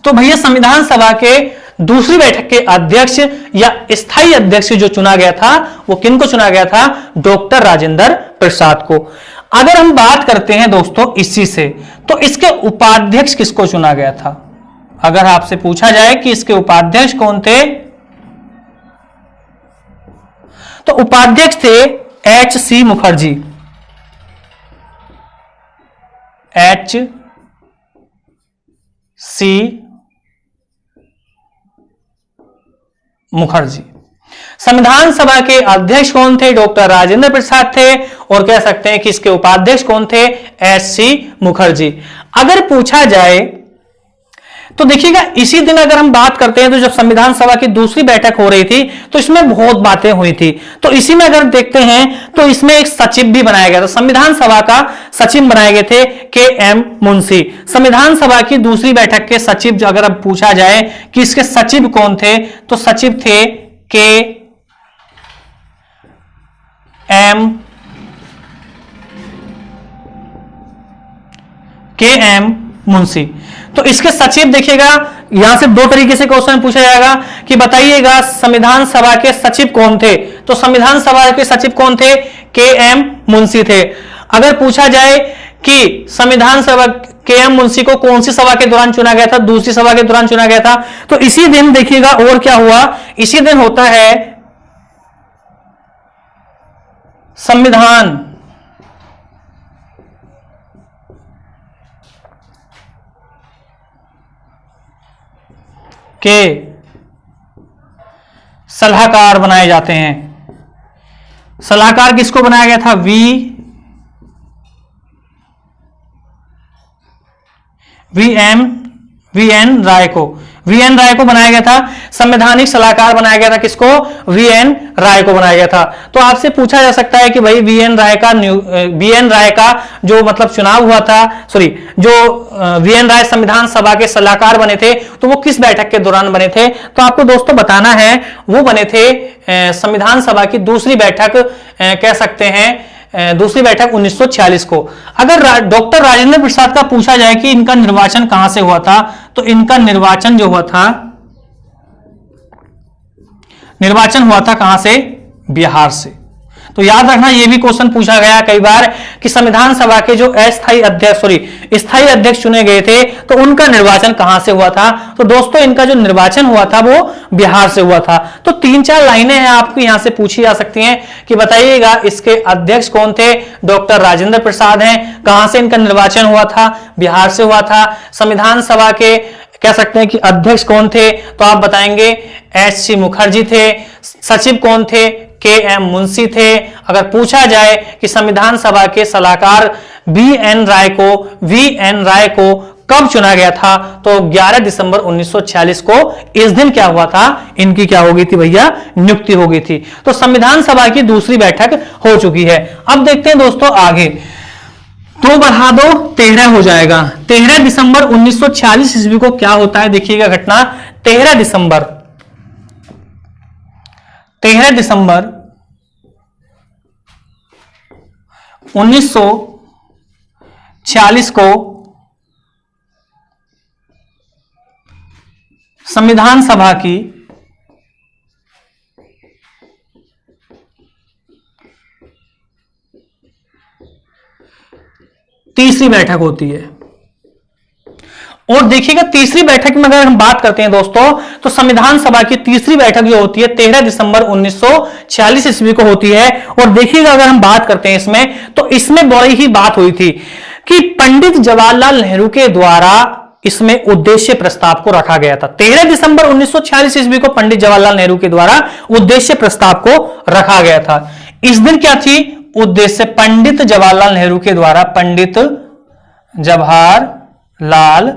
तो भैया संविधान सभा के दूसरी बैठक के अध्यक्ष या स्थायी अध्यक्ष जो चुना गया था, वो किनको चुना गया था? डॉक्टर राजेंद्र प्रसाद को। अगर हम बात करते हैं दोस्तों इसी से, तो इसके उपाध्यक्ष किसको चुना गया था? अगर आपसे पूछा जाए कि इसके उपाध्यक्ष कौन थे, तो उपाध्यक्ष थे H.C. मुखर्जी। H.C. मुखर्जी। संविधान सभा के अध्यक्ष कौन थे? डॉक्टर राजेंद्र प्रसाद थे। और कह सकते हैं कि इसके उपाध्यक्ष कौन थे? H.C. मुखर्जी। अगर पूछा जाए तो देखिएगा इसी दिन अगर हम बात करते हैं तो जब संविधान सभा की दूसरी बैठक हो रही थी तो इसमें बहुत बातें हुई थी। तो इसी में अगर देखते हैं तो इसमें एक सचिव भी बनाया गया था, संविधान सभा का सचिव बनाए गए थे के एम मुंशी। संविधान सभा की दूसरी बैठक के सचिव जो अगर अब पूछा जाए कि इसके सचिव कौन थे तो सचिव थे के एम मुंशी। तो इसके सचिव देखिएगा यहां से दो तरीके से क्वेश्चन पूछा जाएगा कि बताइएगा संविधान सभा के सचिव कौन थे। तो संविधान सभा के सचिव कौन थे, के एम मुंशी थे। अगर पूछा जाए कि संविधान सभा के एम मुंशी को कौन सी सभा के दौरान चुना गया था, दूसरी सभा के दौरान चुना गया था, तो इसी दिन देखिएगा और क्या हुआ, इसी दिन होता है संविधान के सलाहकार बनाए जाते हैं। सलाहकार किसको बनाया गया था, वी एन राय को, बनाया गया था। संवैधानिक सलाहकार बनाया गया था किसको, वी एन राय को बनाया गया था। तो आपसे पूछा जा सकता है कि भाई वी एन राय का जो मतलब चुनाव हुआ था, वी एन राय संविधान सभा के सलाहकार बने थे तो वो किस बैठक के दौरान बने थे। तो आपको दोस्तों बताना है वो बने थे संविधान सभा की दूसरी बैठक, कह सकते हैं दूसरी बैठक 1946 को। अगर डॉक्टर राजेंद्र प्रसाद का पूछा जाए कि इनका निर्वाचन कहां से हुआ था तो इनका निर्वाचन जो हुआ था, निर्वाचन हुआ था कहां से, बिहार से। तो याद रखना ये भी क्वेश्चन पूछा गया कई बार कि संविधान सभा के जो स्थायी अध्यक्ष चुने गए थे तो उनका निर्वाचन कहां से हुआ था। तो दोस्तों इनका जो निर्वाचन हुआ था वो बिहार से हुआ था। तो 3-4 लाइनें हैं आपको यहां से पूछी जा सकती हैं कि बताइएगा इसके अध्यक्ष कौन थे, डॉक्टर राजेंद्र प्रसाद हैं, कहां से इनका निर्वाचन हुआ था, बिहार से हुआ था। संविधान सभा के कह सकते हैं कि अध्यक्ष कौन थे तो आप बताएंगे एच.सी. मुखर्जी थे। सचिव कौन थे, के एम मुंशी थे। अगर पूछा जाए कि संविधान सभा के सलाहकार वी एन राय को कब चुना गया था तो 11 दिसंबर 1946 को इस दिन क्या हुआ था, इनकी क्या हो गई थी भैया, नियुक्ति हो गई थी। तो संविधान सभा की दूसरी बैठक हो चुकी है। अब देखते हैं दोस्तों आगे, 2 बढ़ा दो 13 हो जाएगा। 13 दिसंबर 1946 ईस्वी को क्या होता है, देखिएगा घटना 13 दिसंबर 1946 को संविधान सभा की तीसरी बैठक होती है। और देखिएगा तीसरी बैठक में अगर हम बात करते हैं दोस्तों तो संविधान सभा की तीसरी बैठक जो होती है 13 दिसंबर 1946 ईस्वी को होती है। और देखिएगा अगर हम बात करते हैं इसमें तो इसमें बड़ी ही बात हुई थी कि पंडित जवाहरलाल नेहरू के द्वारा इसमें उद्देश्य प्रस्ताव को रखा गया था। 13 दिसंबर 1946 ईस्वी को पंडित जवाहरलाल नेहरू के द्वारा उद्देश्य प्रस्ताव को रखा गया था। इस दिन क्या थी उद्देश्य, पंडित जवाहरलाल नेहरू के द्वारा, पंडित जवाहरलाल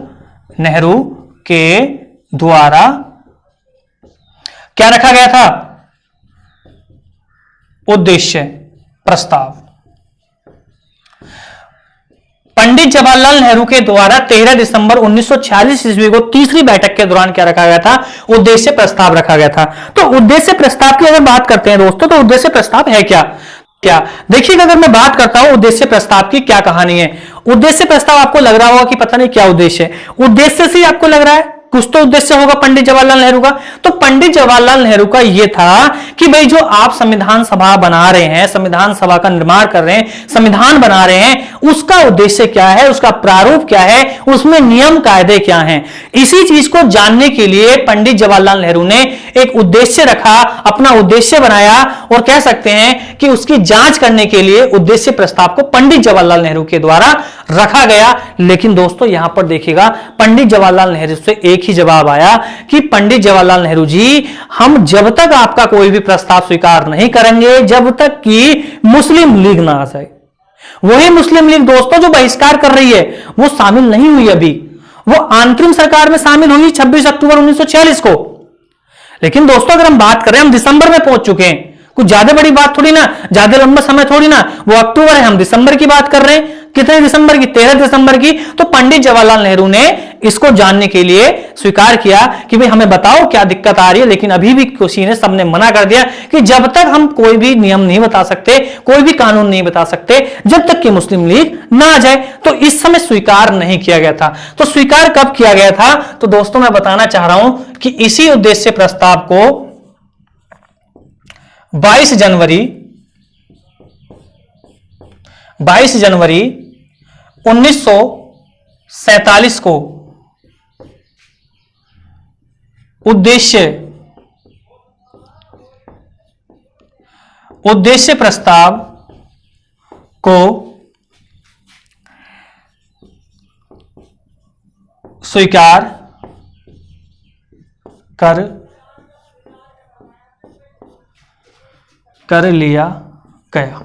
नेहरू के द्वारा क्या रखा गया था, उद्देश्य प्रस्ताव। पंडित जवाहरलाल नेहरू के द्वारा 13 दिसंबर 1946 ईस्वी को तीसरी बैठक के दौरान क्या रखा गया था, उद्देश्य प्रस्ताव रखा गया था। तो उद्देश्य प्रस्ताव की अगर बात करते हैं दोस्तों तो उद्देश्य प्रस्ताव है क्या देखिए, अगर मैं बात करता हूं उद्देश्य प्रस्ताव की क्या कहानी है। उद्देश्य प्रस्ताव आपको लग रहा होगा कि पता नहीं क्या उद्देश्य है, उद्देश्य से ही आपको लग रहा है कुछ तो उद्देश्य होगा पंडित जवाहरलाल नेहरू का। तो पंडित जवाहरलाल नेहरू का यह था कि भाई जो आप संविधान सभा बना रहे हैं, संविधान सभा का निर्माण कर रहे हैं, संविधान बना रहे हैं, उसका उद्देश्य क्या है, उसका प्रारूप क्या है, उसमें नियम कायदे क्या हैं। इसी चीज को जानने के लिए पंडित जवाहरलाल नेहरू ने एक उद्देश्य रखा, अपना उद्देश्य बनाया और कह सकते हैं कि उसकी जांच करने के लिए उद्देश्य प्रस्ताव को पंडित जवाहरलाल नेहरू के द्वारा रखा गया। लेकिन दोस्तों यहां पर देखिएगा पंडित जवाहरलाल नेहरू से एक ही जवाब आया कि पंडित जवाहरलाल नेहरू जी, हम जब तक आपका कोई भी प्रस्ताव स्वीकार नहीं करेंगे जब तक कि मुस्लिम लीग ना आ जाए। वही मुस्लिम लीग दोस्तों जो बहिष्कार कर रही है वो शामिल नहीं हुई अभी, वो अंतरिम सरकार में शामिल हुई 26 अक्टूबर 1946 को। लेकिन दोस्तों अगर हम बात करें, हम दिसंबर में पहुंच चुके हैं, कुछ ज्यादा बड़ी बात थोड़ी ना, ज्यादा लंबा समय थोड़ी ना, वो अक्टूबर है, हम दिसंबर की बात कर रहे हैं। कितने दिसंबर की? 13 दिसंबर की। तो पंडित जवाहरलाल नेहरू ने इसको जानने के लिए स्वीकार किया कि भाई हमें बताओ क्या दिक्कत आ रही है। लेकिन अभी भी किसी ने, सबने मना कर दिया कि जब तक हम कोई भी नियम नहीं बता सकते, कोई भी कानून नहीं बता सकते, जब तक कि मुस्लिम लीग ना आ जाए। तो इस समय स्वीकार नहीं किया गया था। तो स्वीकार कब किया गया था? तो दोस्तों मैं बताना चाह रहा हूं कि इसी उद्देश्य प्रस्ताव को 22 जनवरी 1947 को उद्देश्य प्रस्ताव को स्वीकार कर लिया गया।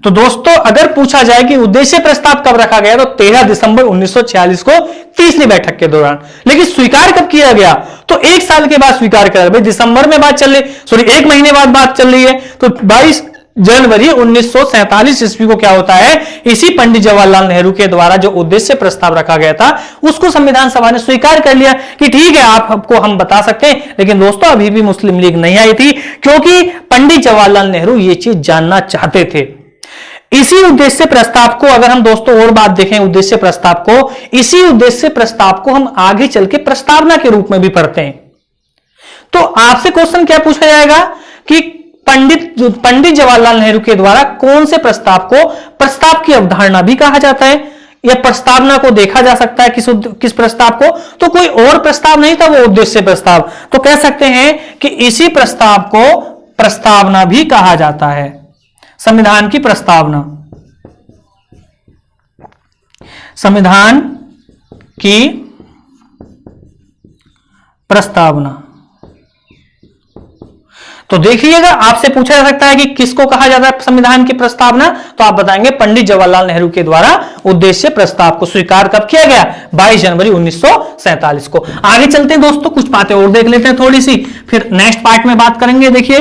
तो दोस्तों अगर पूछा जाए कि उद्देश्य प्रस्ताव कब रखा गया, तो 13 दिसंबर 1946 को तीसरी बैठक के दौरान। लेकिन स्वीकार कब किया गया? तो एक साल के बाद स्वीकार किया। भाई दिसंबर में बात चल रही, सॉरी एक महीने बाद बात चल रही है। तो 22 जनवरी 1947 ईस्वी को क्या होता है, इसी पंडित जवाहरलाल नेहरू के द्वारा जो उद्देश्य प्रस्ताव रखा गया था उसको संविधान सभा ने स्वीकार कर लिया कि ठीक है आपको हम बता सकते हैं। लेकिन दोस्तों अभी भी मुस्लिम लीग नहीं आई थी, क्योंकि पंडित जवाहरलाल नेहरू ये चीज जानना चाहते थे। इसी उद्देश्य प्रस्ताव को अगर हम दोस्तों और बात देखें, उद्देश्य प्रस्ताव को, इसी उद्देश्य प्रस्ताव को हम आगे चल के प्रस्तावना के रूप में भी पढ़ते हैं। तो आपसे क्वेश्चन क्या पूछा जाएगा कि पंडित जवाहरलाल नेहरू के द्वारा कौन से प्रस्ताव को प्रस्ताव की अवधारणा भी कहा जाता है, या प्रस्तावना को देखा जा सकता है किस प्रस्ताव को? तो कोई और प्रस्ताव नहीं था, वो उद्देश्य प्रस्ताव। तो कह सकते हैं कि इसी प्रस्ताव को प्रस्तावना भी कहा जाता है, संविधान की प्रस्तावना। संविधान की प्रस्तावना। तो देखिएगा आपसे पूछा जा सकता है कि किसको कहा जाता है संविधान की प्रस्तावना, तो आप बताएंगे पंडित जवाहरलाल नेहरू के द्वारा उद्देश्य प्रस्ताव को स्वीकार कब किया गया? 22 जनवरी 1947 को। आगे चलते हैं दोस्तों, कुछ बातें और देख लेते हैं थोड़ी सी, फिर नेक्स्ट पार्ट में बात करेंगे। देखिए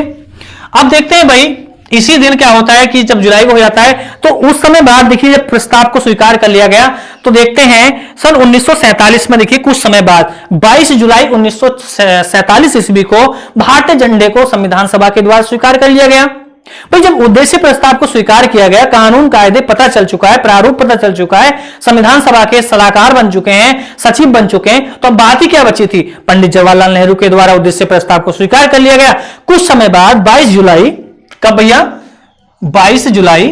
अब देखते हैं भाई इसी दिन क्या होता है कि जब जुलाई को हो जाता है, तो उस समय बाद देखिए जब प्रस्ताव को स्वीकार कर लिया गया, तो देखते हैं सन 1947 में, देखिए कुछ समय बाद 22 जुलाई 1947 ईस्वी को भारतीय झंडे को संविधान सभा के द्वारा स्वीकार कर लिया गया। भाई जब उद्देश्य प्रस्ताव को स्वीकार किया गया, कानून कायदे पता चल चुका है, प्रारूप पता चल चुका है, संविधान सभा के सलाहकार बन चुके हैं, सचिव बन चुके हैं, तो अब बात ही क्या बची थी? पंडित जवाहरलाल नेहरू के द्वारा उद्देश्य प्रस्ताव को स्वीकार कर लिया गया। कुछ समय बाद 22 जुलाई, कब भैया? 22 जुलाई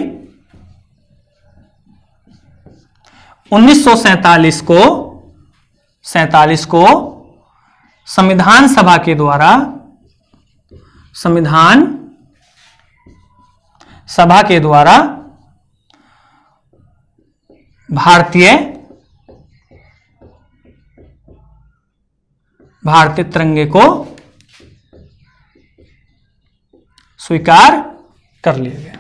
1947 को संविधान सभा के द्वारा भारतीय तिरंगे को स्वीकार कर लिया गया।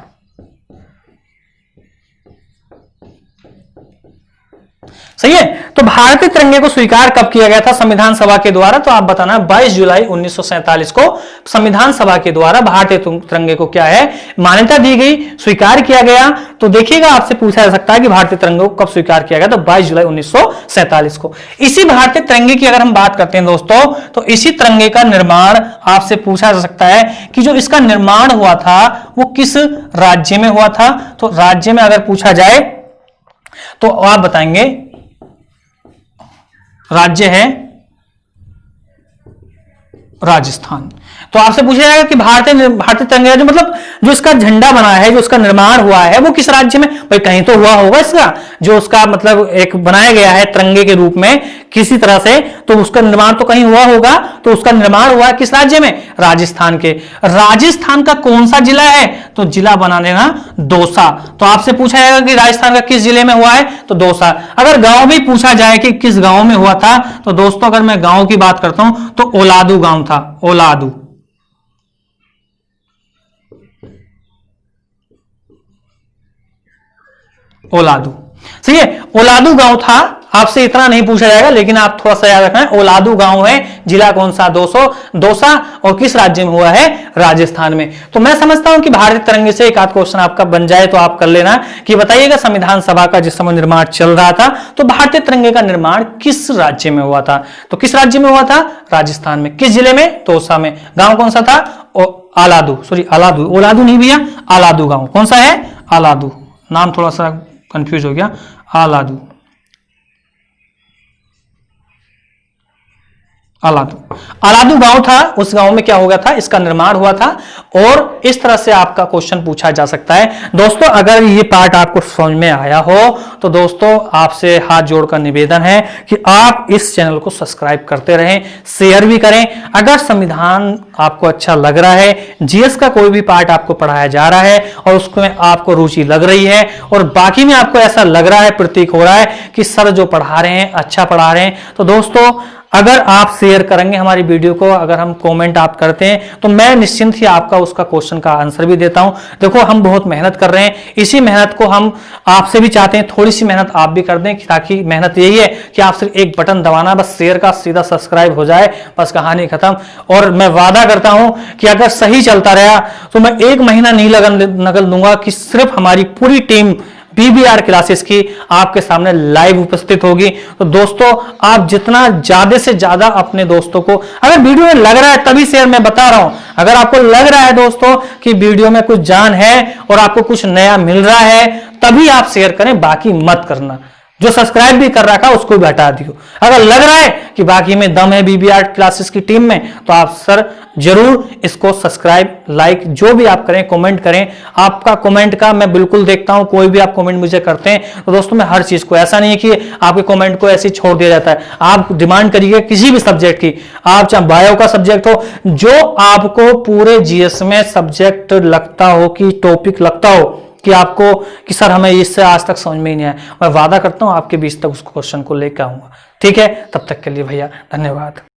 सही है। तो भारतीय तिरंगे को स्वीकार कब किया गया था संविधान सभा के द्वारा? तो आप बताना 22 जुलाई 1947 को संविधान सभा के द्वारा भारतीय तिरंगे को क्या है, मान्यता दी गई, स्वीकार किया गया। तो देखिएगा आपसे पूछा जा सकता है कि भारतीय तिरंगे को कब स्वीकार किया गया? तो 22 जुलाई 1947 को। इसी भारतीय तिरंगे की अगर हम बात करते हैं दोस्तों, तो इसी तिरंगे का निर्माण आपसे पूछा जा सकता है कि जो इसका निर्माण हुआ था वो किस राज्य में हुआ था? तो राज्य में अगर पूछा जाए तो आप बताएंगे राज्य है राजस्थान। तो आपसे पूछा जाएगा कि भारतीय तिरंगा जो मतलब जो इसका झंडा बना है, जो इसका निर्माण हुआ है, वो किस राज्य में? भाई कहीं तो हुआ होगा इसका, जो उसका मतलब एक बनाया गया है तिरंगे के रूप में किसी तरह से, तो उसका निर्माण तो कहीं हुआ होगा। तो उसका निर्माण हुआ किस राज्य में? राजस्थान के। राजस्थान का कौन सा जिला है? तो जिला बना देना दौसा। तो आपसे पूछा जाएगा कि राजस्थान का किस जिले में हुआ है? तो दौसा। अगर गांव भी पूछा जाए कि किस गांव में हुआ था, तो दोस्तों अगर मैं गांव की बात करता हूं तो ओलादू गांव था, ओलादू। ओलादू, सही है, ओलादू गांव था आपसे इतना नहीं पूछा जाएगा, लेकिन आप थोड़ा सा याद रखना है। ओलादू गांव है, जिला कौन सा? दौसा, और किस राज्य में हुआ है? राजस्थान में। तो मैं समझता हूं कि भारतीय तिरंगे से एक आध क्वेश्चन आपका बन जाए तो आप कर लेना कि बताइएगा संविधान सभा का जिस समय निर्माण चल रहा था तो भारतीय तिरंगे का निर्माण किस राज्य में हुआ था? तो किस राज्य में हुआ था? राजस्थान में। किस जिले में? दौसा में। गांव कौन सा था? आलादू, सॉरी आलादू, ओलादू नहीं भैया, आलादू गांव। कौन सा है? आलादू। नाम थोड़ा सा कंफ्यूज हो गया, आलादू, आलादू गांव था। उस गांव में क्या हो गया था? इसका निर्माण हुआ था। और इस तरह से आपका क्वेश्चन पूछा जा सकता है। दोस्तों अगर ये पार्ट आपको समझ में आया हो तो दोस्तों आपसे हाथ जोड़कर निवेदन है कि आप इस चैनल को सब्सक्राइब करते रहें, शेयर भी करें। अगर संविधान आपको अच्छा लग रहा है, जीएस का कोई भी पार्ट आपको पढ़ाया जा रहा है और उसमें आपको रुचि लग रही है और बाकी में आपको ऐसा लग रहा है, प्रतीक हो रहा है कि सर जो पढ़ा रहे हैं अच्छा पढ़ा रहे हैं, तो दोस्तों अगर आप शेयर करेंगे हमारी वीडियो को, अगर हम कमेंट आप करते हैं तो मैं निश्चिंत ही आपका उसका क्वेश्चन का आंसर भी देता हूं। देखो हम बहुत मेहनत कर रहे हैं, इसी मेहनत को हम आपसे भी चाहते हैं, थोड़ी सी मेहनत आप भी कर दें, ताकि मेहनत यही है कि आप सिर्फ एक बटन दबाना, बस शेयर का, सीधा सब्सक्राइब हो जाए, बस कहानी खत्म। और मैं वादा करता हूं कि अगर सही चलता रहा तो मैं 1 महीना नहीं नकल दूंगा कि सिर्फ हमारी पूरी टीम पीबीआर क्लासेस की आपके सामने लाइव उपस्थित होगी। तो दोस्तों आप जितना ज्यादा से ज्यादा अपने दोस्तों को, अगर वीडियो में लग रहा है तभी शेयर, मैं बता रहा हूं, अगर आपको लग रहा है दोस्तों कि वीडियो में कुछ जान है और आपको कुछ नया मिल रहा है तभी आप शेयर करें, बाकी मत करना। जो सब्सक्राइब भी कर रखा उसको भी हटा दियो। अगर लग रहा है कि बाकी में दम है बीबीआर क्लासेस की टीम में तो आप सर जरूर इसको सब्सक्राइब, लाइक जो भी आप करें, कमेंट करें। आपका कमेंट का मैं बिल्कुल देखता हूं, कोई भी आप कमेंट मुझे करते हैं तो दोस्तों मैं हर चीज को, ऐसा नहीं है कि आपके कमेंट को ऐसे ही छोड़ दिया जाता है। आप डिमांड करिए किसी भी सब्जेक्ट की, आप चाहे बायो का सब्जेक्ट हो, जो आपको पूरे जीएस में सब्जेक्ट लगता हो कि टॉपिक लगता हो कि आपको कि सर हमें इससे आज तक समझ में ही नहीं आया, मैं वादा करता हूं आपके बीच तक उस क्वेश्चन को लेकर आऊंगा। ठीक है, तब तक के लिए भैया धन्यवाद।